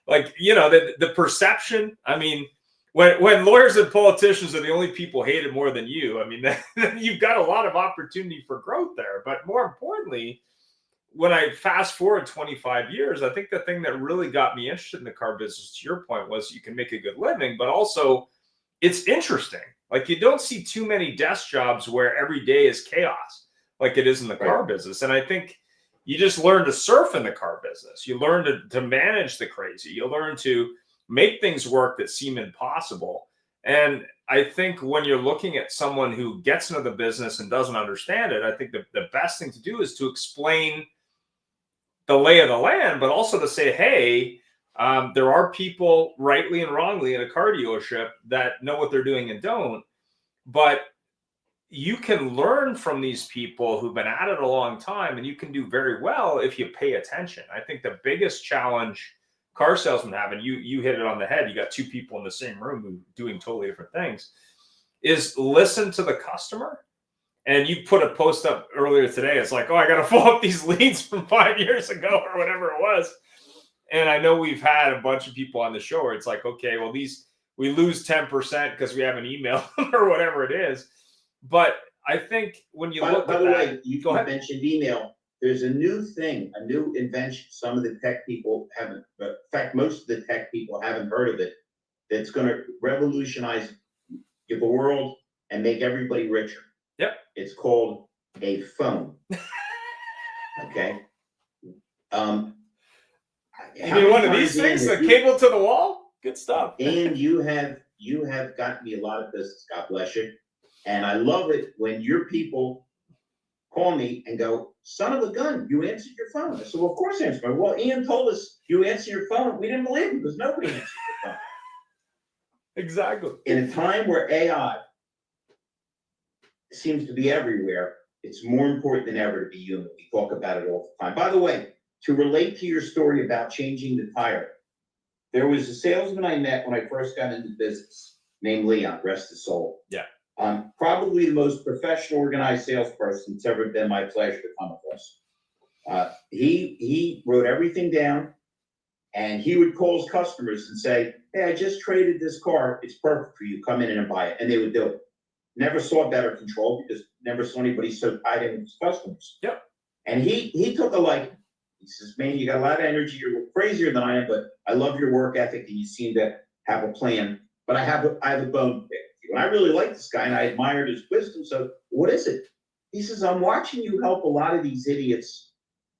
A: Like you know, the perception. I mean, when lawyers and politicians are the only people hated more than you, I mean, then you've got a lot of opportunity for growth there. But more importantly, when I fast forward 25 years, I think the thing that really got me interested in the car business, to your point, was you can make a good living, but also it's interesting. Like you don't see too many desk jobs where every day is chaos like it is in the car business. And I think you just learn to surf in the car business. You learn to manage the crazy. You learn to make things work that seem impossible. And I think when you're looking at someone who gets into the business and doesn't understand it, I think the best thing to do is to explain the lay of the land, but also to say, hey, there are people rightly and wrongly in a car dealership that know what they're doing and don't. But you can learn from these people who've been at it a long time, and you can do very well if you pay attention. I think the biggest challenge car salesmen have, and you hit it on the head, you got two people in the same room who doing totally different things, is listen to the customer. And you put a post up earlier today. It's like, oh, I got to follow up these leads from 5 years ago or whatever it was. And I know we've had a bunch of people on the show where it's like, okay, well, we lose 10% because we haven't emailed them or whatever it is. But I think when you look
H: by
A: at
H: the
A: that,
H: way, you mentioned email. There's a new thing, a new invention. Some of the tech people haven't, in fact, most of the tech people haven't heard of it. That's going to revolutionize the world and make everybody richer.
A: Yep.
H: It's called a phone. Okay.
A: You mean one of these things, the cable to the wall? Good stuff.
H: And you have gotten me a lot of business. God bless you. And I love it when your people call me and go, son of a gun, you answered your phone. I said, well, of course I answered my phone. Well, Ian told us you answered your phone. We didn't believe him because nobody answered your phone.
A: Exactly.
H: In a time where AI seems to be everywhere, it's more important than ever to be human. We talk about it all the time. By the way, to relate to your story about changing the tire, there was a salesman I met when I first got into business named Leon, rest his soul.
A: Yeah.
H: Probably the most professional, organized salesperson it's ever been my pleasure to come across. He wrote everything down, and he would call his customers and say, hey, I just traded this car. It's perfect for you. Come in and buy it. And they would do it. Never saw better control because never saw anybody so tied in with his customers.
A: Yep. And
H: he took a liking. He says, man, you got a lot of energy. You're a little crazier than I am, but I love your work ethic and you seem to have a plan. But I have a bone to pick with you. And I really like this guy and I admired his wisdom. So what is it? He says, I'm watching you help a lot of these idiots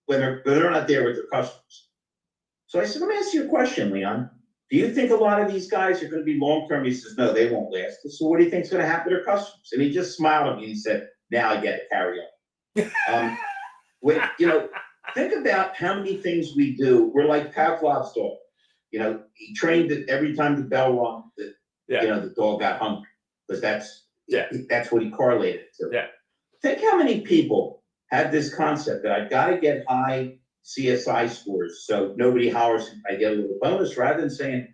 H: when they're not there with their customers. So I said, let me ask you a question, Leon. Do you think a lot of these guys are going to be long-term? He says, no, they won't last. So what do you think is going to happen to their customers? And he just smiled at me and he said, now I get it, carry on. Think about how many things we do. We're like Pavlov's dog. He trained that every time the bell rung, the dog got hungry because that's what he correlated it to.
A: Yeah.
H: Think how many people have this concept that I've got to get high CSI scores so nobody hollers if I get a little bonus, rather than saying,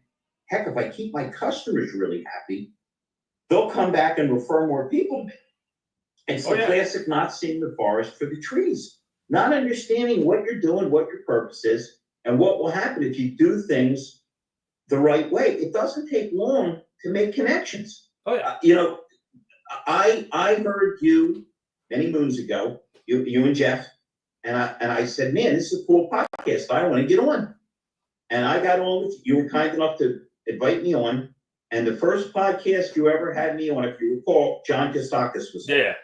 H: heck, if I keep my customers really happy, they'll come back and refer more people to me. It's the classic not seeing the forest for the trees, not understanding what you're doing, what your purpose is, and what will happen if you do things the right way. It doesn't take long to make connections.
A: Oh yeah.
H: I heard you many moons ago, you and Jeff, and I said, man, this is a cool podcast. I want to get on. And I got on with you. You were kind enough to invite me on. And the first podcast you ever had me on, if you recall, John Kostakis was on.
A: Yeah.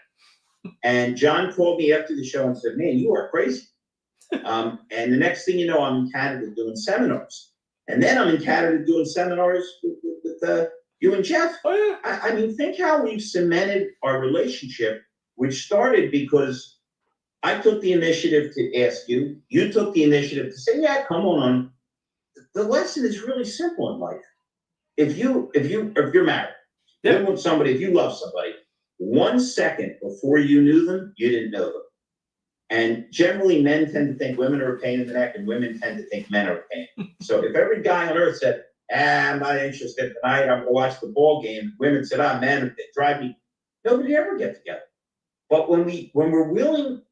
H: And John called me after the show and said, man, you are crazy. And the next thing you know, I'm in Canada doing seminars. And then I'm in Canada doing seminars with you and Jeff.
A: Oh, yeah.
H: I mean, think how we've cemented our relationship, which started because I took the initiative to ask you. You took the initiative to say, yeah, come on. The lesson is really simple in life. if you're married, live with somebody, if you love somebody, 1 second before you knew them, you didn't know them. And generally, men tend to think women are a pain in the neck, and women tend to think men are a pain. So if every guy on earth said, I'm not interested tonight, I'm going to watch the ball game, women said, men, they drive me, nobody ever get together. But when we're willing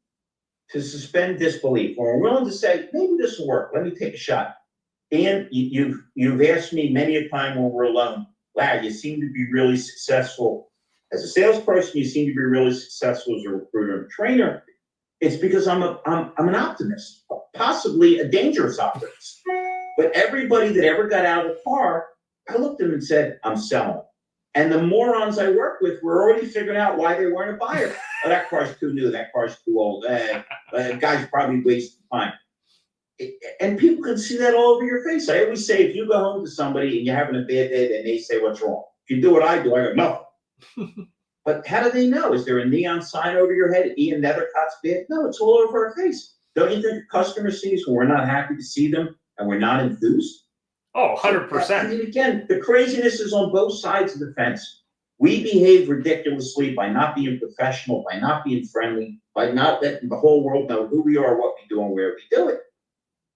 H: to suspend disbelief, when we're willing to say, maybe this will work, let me take a shot. And you've asked me many a time when we're alone, wow, you seem to be really successful as a salesperson, you seem to be really successful as a recruiter and trainer. It's because I'm an optimist, possibly a dangerous optimist. But everybody that ever got out of the car, I looked at them and said, I'm selling. And the morons I work with were already figuring out why they weren't a buyer. Oh, that car's too new, that car's too old, that guy's probably wasting time. And people can see that all over your face. I always say, if you go home to somebody and you're having a bad day, and they say, what's wrong? If you do what I do, I go, nothing. But how do they know? Is there a neon sign over your head? Ian Nethercott's bad? No, it's all over our face. Don't you think a customer sees when we're not happy to see them and we're not enthused?
A: Oh, 100%.
H: I mean, again, the craziness is on both sides of the fence. We behave ridiculously by not being professional, by not being friendly, by not letting the whole world know who we are, what we do, and where we do it.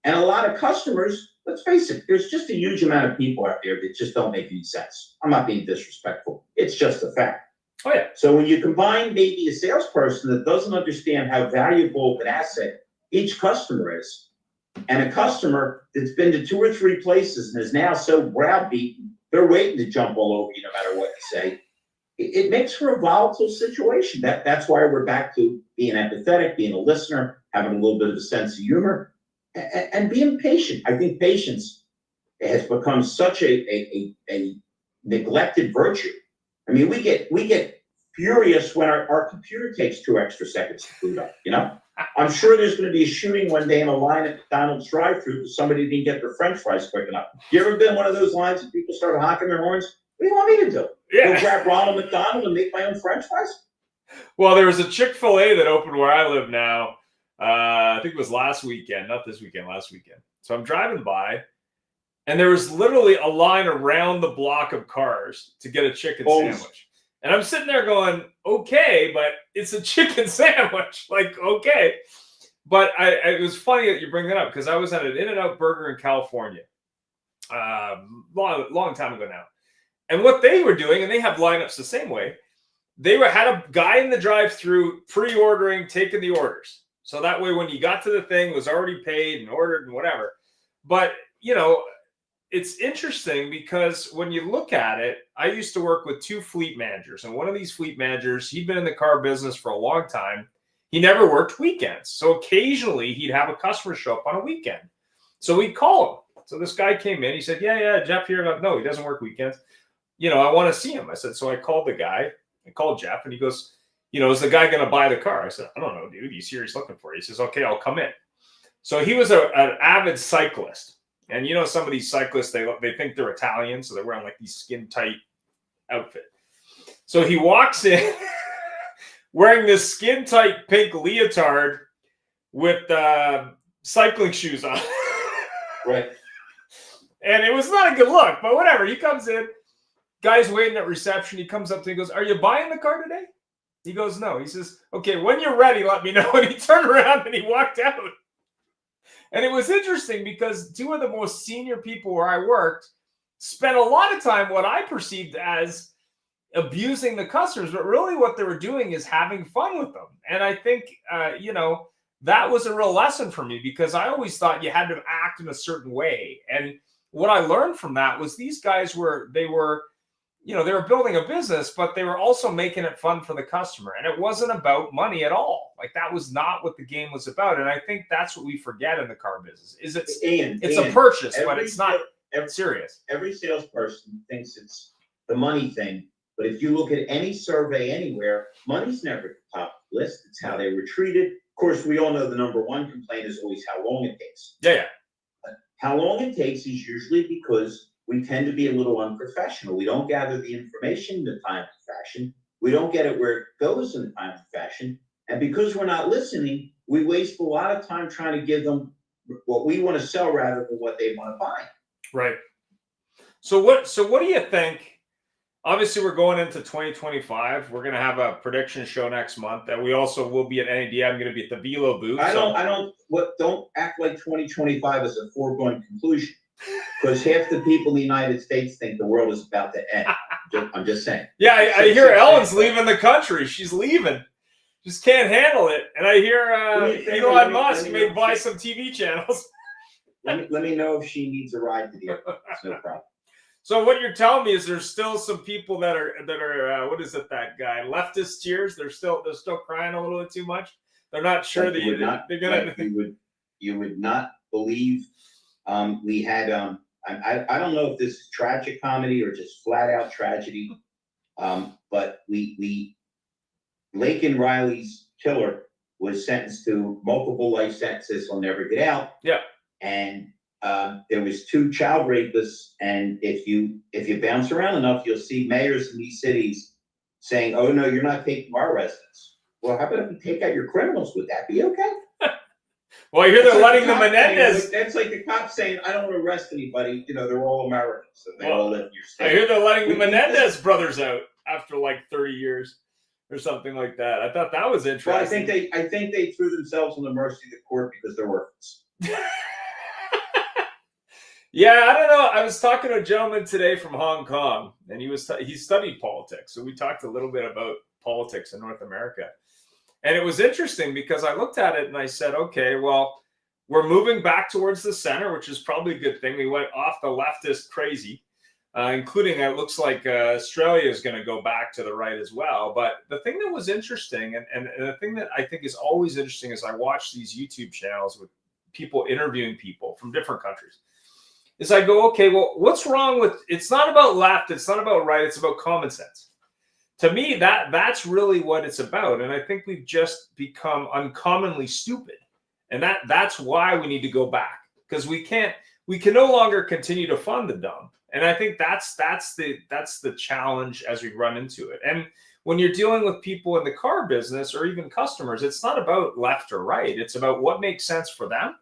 H: And a lot of customers, let's face it, there's just a huge amount of people out there that just don't make any sense. I'm not being disrespectful. It's just a fact.
A: Oh, yeah.
H: So when you combine maybe a salesperson that doesn't understand how valuable an asset each customer is, and a customer that's been to 2 or 3 places and is now so browbeaten, they're waiting to jump all over you no matter what you say, it makes for a volatile situation. That's why we're back to being empathetic, being a listener, having a little bit of a sense of humor, and being patient. I think patience has become such a neglected virtue. I mean, we get furious when our computer takes 2 extra seconds to boot up, you know? I'm sure there's going to be a shooting one day in a line at McDonald's drive-thru because somebody didn't get their French fries quick enough. You ever been one of those lines that people start honking their horns? What do you want me to do?
A: Yeah.
H: Go grab Ronald McDonald and make my own French fries?
A: Well, there was a Chick-fil-A that opened where I live now. I think it was last weekend, not this weekend, last weekend. So I'm driving by, and there was literally a line around the block of cars to get a chicken sandwich. And I'm sitting there going, okay, but it's a chicken sandwich. Like, okay. But it was funny that you bring that up because I was at an In-N-Out Burger in California long time ago now. And what they were doing, and they have lineups the same way, they had a guy in the drive-thru pre-ordering, taking the orders. So that way when you got to the thing, it was already paid and ordered and whatever. But, you know, it's interesting because when you look at it, I used to work with 2 fleet managers. And one of these fleet managers, he'd been in the car business for a long time. He never worked weekends. So occasionally he'd have a customer show up on a weekend. So we'd call him. So this guy came in. He said, yeah, Jeff here. No, he doesn't work weekends. You know, I want to see him. I said, so I called the guy. I called Jeff, and he goes, you know, is the guy going to buy the car? I said, I don't know, dude. He's here. He's looking for it. He says, okay, I'll come in. So he was an avid cyclist. And you know, some of these cyclists, they think they're Italian, so they're wearing like these skin tight outfit. So he walks in wearing this skin tight pink leotard with cycling shoes on.
H: Right.
A: And it was not a good look, but whatever. He comes in, guy's waiting at reception. He comes up to me and goes, are you buying the car today? He goes, no. He says, okay, when you're ready, let me know. And he turned around and he walked out. And it was interesting because 2 of the most senior people where I worked spent a lot of time what I perceived as abusing the customers, but really what they were doing is having fun with them. And I think, you know, that was a real lesson for me because I always thought you had to act in a certain way. And what I learned from that was these guys were building a business, but they were also making it fun for the customer. And it wasn't about money at all. Like that was not what the game was about. And I think that's what we forget in the car business is it's a purchase, but it's not serious.
H: Every salesperson thinks it's the money thing. But if you look at any survey anywhere, money's never at the top of the list. It's how they were treated. Of course, we all know the number 1 complaint is always how long it takes.
A: Yeah.
H: But how long it takes is usually because we tend to be a little unprofessional. We don't gather the information in the timely fashion. We don't get it where it goes in the timely fashion. And because we're not listening, we waste a lot of time trying to give them what we want to sell rather than what they want to buy.
A: Right. So what do you think? Obviously, we're going into 2025. We're going to have a prediction show next month, and we also will be at NAD. I'm going to be at the Velo booth.
H: Don't act like 2025 is a foregone conclusion, because half the people in the United States think the world is about to end. I'm just saying.
A: Yeah, I hear Ellen's leaving the country. She's leaving. Just can't handle it. And I hear Elon Musk may buy some TV channels.
H: Let me know if she needs a ride to the airport. It's no problem.
A: So what you're telling me is there's still some people that are what is it, that guy, leftist tears? They're still crying a little bit too much. They're not sure that they're gonna.
H: You would not believe. We had I don't know if this is tragic comedy or just flat out tragedy. But we Laken Riley's killer was sentenced to multiple life sentences. He'll never get out.
A: Yeah.
H: And there was 2 child rapists, and if you bounce around enough, you'll see mayors in these cities saying, "Oh no, you're not taking our residents." Well, how about if we take out your criminals? Would that be okay?
A: Well, I hear they're letting the Menendez.
H: That's like the cops saying, "I don't want to arrest anybody. You know, they're all Americans, so they all live in your state."
A: I hear they're letting the Menendez brothers out after like 30 years or something like that. I thought that was interesting.
H: Well, I think they threw themselves on the mercy of the court because they're orphans.
A: Yeah, I don't know. I was talking to a gentleman today from Hong Kong, and he studied politics. So we talked a little bit about politics in North America. And it was interesting because I looked at it and I said, okay, well, we're moving back towards the center, which is probably a good thing. We went off the leftist crazy, including it looks like Australia is going to go back to the right as well. But the thing that was interesting, and the thing that I think is always interesting, is I watch these YouTube channels with people interviewing people from different countries. Is I go, okay, well, what's wrong with, it's not about left, it's not about right, it's about common sense. To me, that's really what it's about. And I think we've just become uncommonly stupid. And that's why we need to go back, because we can no longer continue to fund the dumb. And I think that's the challenge as we run into it. And when you're dealing with people in the car business or even customers, it's not about left or right. It's about what makes sense for them,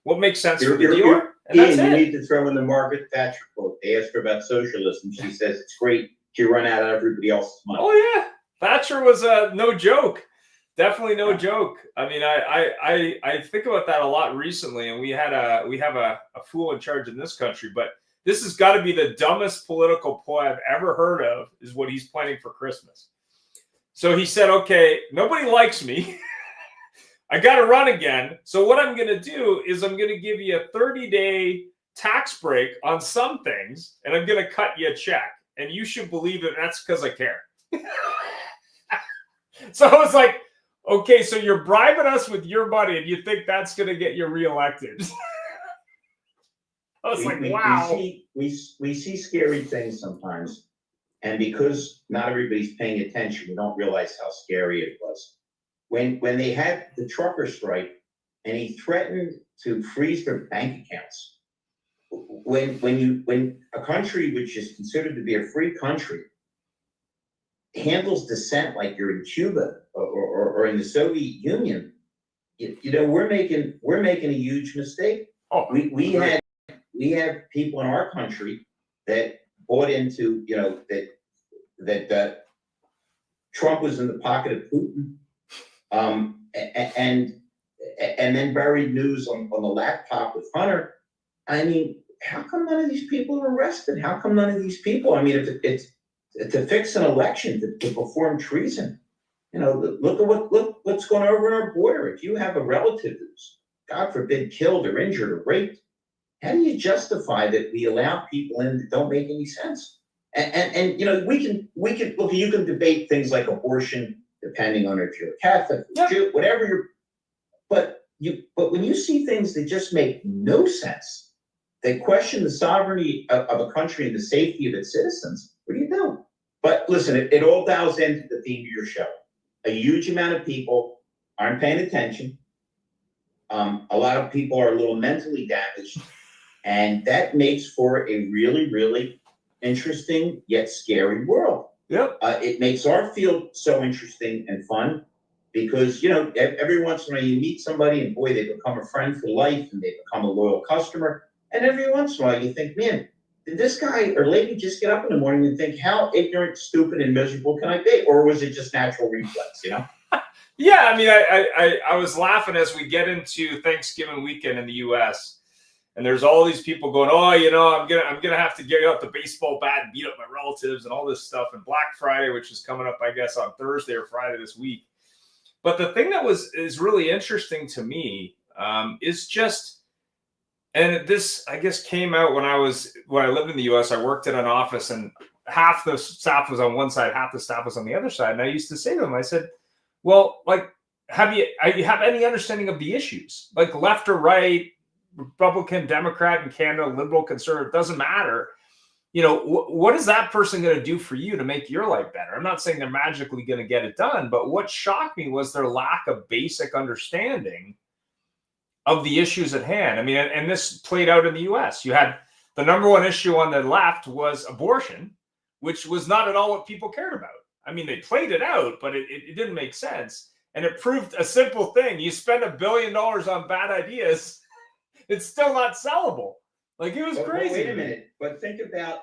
A: what makes sense for the dealer. And that's
H: Ian, you
A: it.
H: need to throw in the Margaret Thatcher quote. They asked her about socialism. She says it's great. You run out of everybody else's money.
A: Oh yeah, Thatcher was no joke. Definitely no joke. I mean, I think about that a lot recently, and we have a fool in charge in this country, but this has got to be the dumbest political ploy I've ever heard of, is what he's planning for Christmas. So he said, okay, nobody likes me. I got to run again. So what I'm going to do is I'm going to give you a 30-day tax break on some things, and I'm going to cut you a check. And you should believe it. That's because I care. So I was like, okay, so you're bribing us with your money, and you think that's going to get you reelected? I was wow.
H: We see scary things sometimes. And because not everybody's paying attention, we don't realize how scary it was. When they had the trucker strike and he threatened to freeze their bank accounts, when a country which is considered to be a free country handles dissent like you're in Cuba or in the Soviet Union, you know, we're making a huge mistake.
A: Oh,
H: we have people in our country that bought into, you know, that Trump was in the pocket of Putin. And then buried news on the laptop with Hunter. I mean, how come none of these people are arrested? How come none of these people? I mean, if it's to fix an election, to perform treason, you know, look what's going over our border. If you have a relative who's, God forbid, killed or injured or raped, how do you justify that we allow people in that don't make any sense? And you know, we can look. You can debate things like abortion, depending on if you're a Catholic, Jew, whatever you're. But when you see things that just make no sense, that question the sovereignty of a country and the safety of its citizens, what do you do? But listen, it all dials into the theme of your show. A huge amount of people aren't paying attention. A lot of people are a little mentally damaged, and that makes for a really, really interesting yet scary world.
A: Yep.
H: It makes our field so interesting and fun because, you know, every once in a while you meet somebody and boy, they become a friend for life and they become a loyal customer. And every once in a while you think, man, did this guy or lady just get up in the morning and think, how ignorant, stupid, and miserable can I be? Or was it just natural reflex, you know?
A: Yeah, I mean, I was laughing as we get into Thanksgiving weekend in the U.S. and there's all these people going, oh, you know, I'm gonna have to get out the baseball bat and beat up my relatives and all this stuff. And Black Friday, which is coming up, I guess, on Thursday or Friday this week. But the thing that is really interesting to me is just, and this I guess came out when I lived in the U.S. I worked in an office and half the staff was on one side, half the staff was on the other side. And I used to say to them, I said, well, like, have you any understanding of the issues, like left or right, Republican, Democrat in Canada, liberal, conservative, doesn't matter. You know, what is that person going to do for you to make your life better? I'm not saying they're magically going to get it done, but what shocked me was their lack of basic understanding of the issues at hand. I mean, and this played out in the US. You had the number one issue on the left was abortion, which was not at all what people cared about. I mean, they played it out, but it didn't make sense. And it proved a simple thing. You spend $1 billion on bad ideas, it's still not sellable. Like, it was crazy.
H: Wait a minute. But think about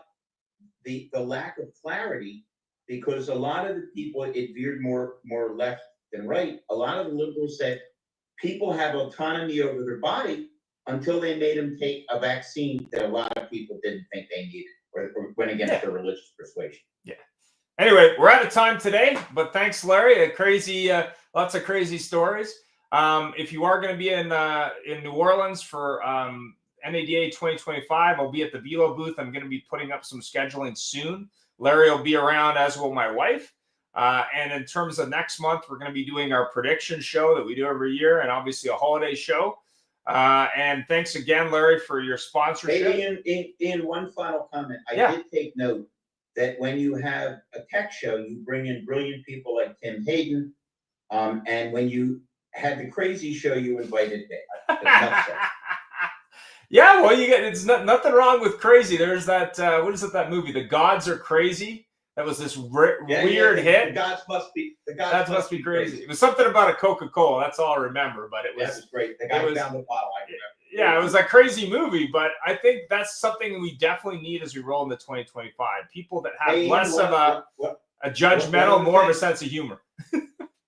H: the lack of clarity, because a lot of the people, it veered more left than right. A lot of the liberals said people have autonomy over their body until they made them take a vaccine that a lot of people didn't think they needed or went against their religious persuasion.
A: Yeah. Anyway, we're out of time today, but thanks, Larry. Lots of crazy stories. If you are going to be in New Orleans for NADA 2025, I'll be at the Velo booth. I'm going to be putting up some scheduling soon. Larry will be around, as will my wife. And in terms of next month, we're going to be doing our prediction show that we do every year, and obviously a holiday show. And thanks again, Larry, for your sponsorship.
H: Hey, Ian, one final comment. I did take note that when you have a tech show, you bring in brilliant people like Tim Hayden. And when you had the crazy show, you invited Dave.
A: Yeah, well, it's nothing wrong with crazy. There's that, what is it, that movie, The Gods Are Crazy? That was this weird hit.
H: The gods must be
A: crazy. It was something about a Coca-Cola. That's all I remember. But it was
H: great. The guy found the bottle. I remember.
A: Yeah, it was a crazy movie. But I think that's something we definitely need as we roll into 2025. People that have less of a judgmental, more of a sense of humor.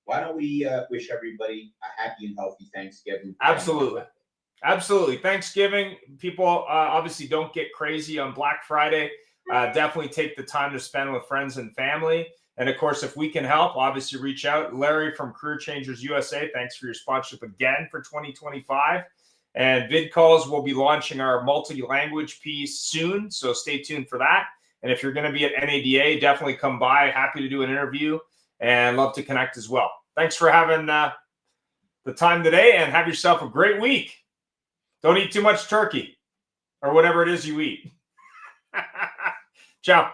H: Why don't we wish everybody a happy and healthy Thanksgiving?
A: Absolutely. Thanksgiving. People obviously don't get crazy on Black Friday. Definitely take the time to spend with friends and family. And of course, if we can help, obviously reach out. Larry from Career Changers USA, thanks for your sponsorship again for 2025. And VidCalls will be launching our multi-language piece soon, so stay tuned for that. And if you're going to be at NADA, definitely come by. Happy to do an interview and love to connect as well. Thanks for having the time today, and have yourself a great week. Don't eat too much turkey or whatever it is you eat. Ciao.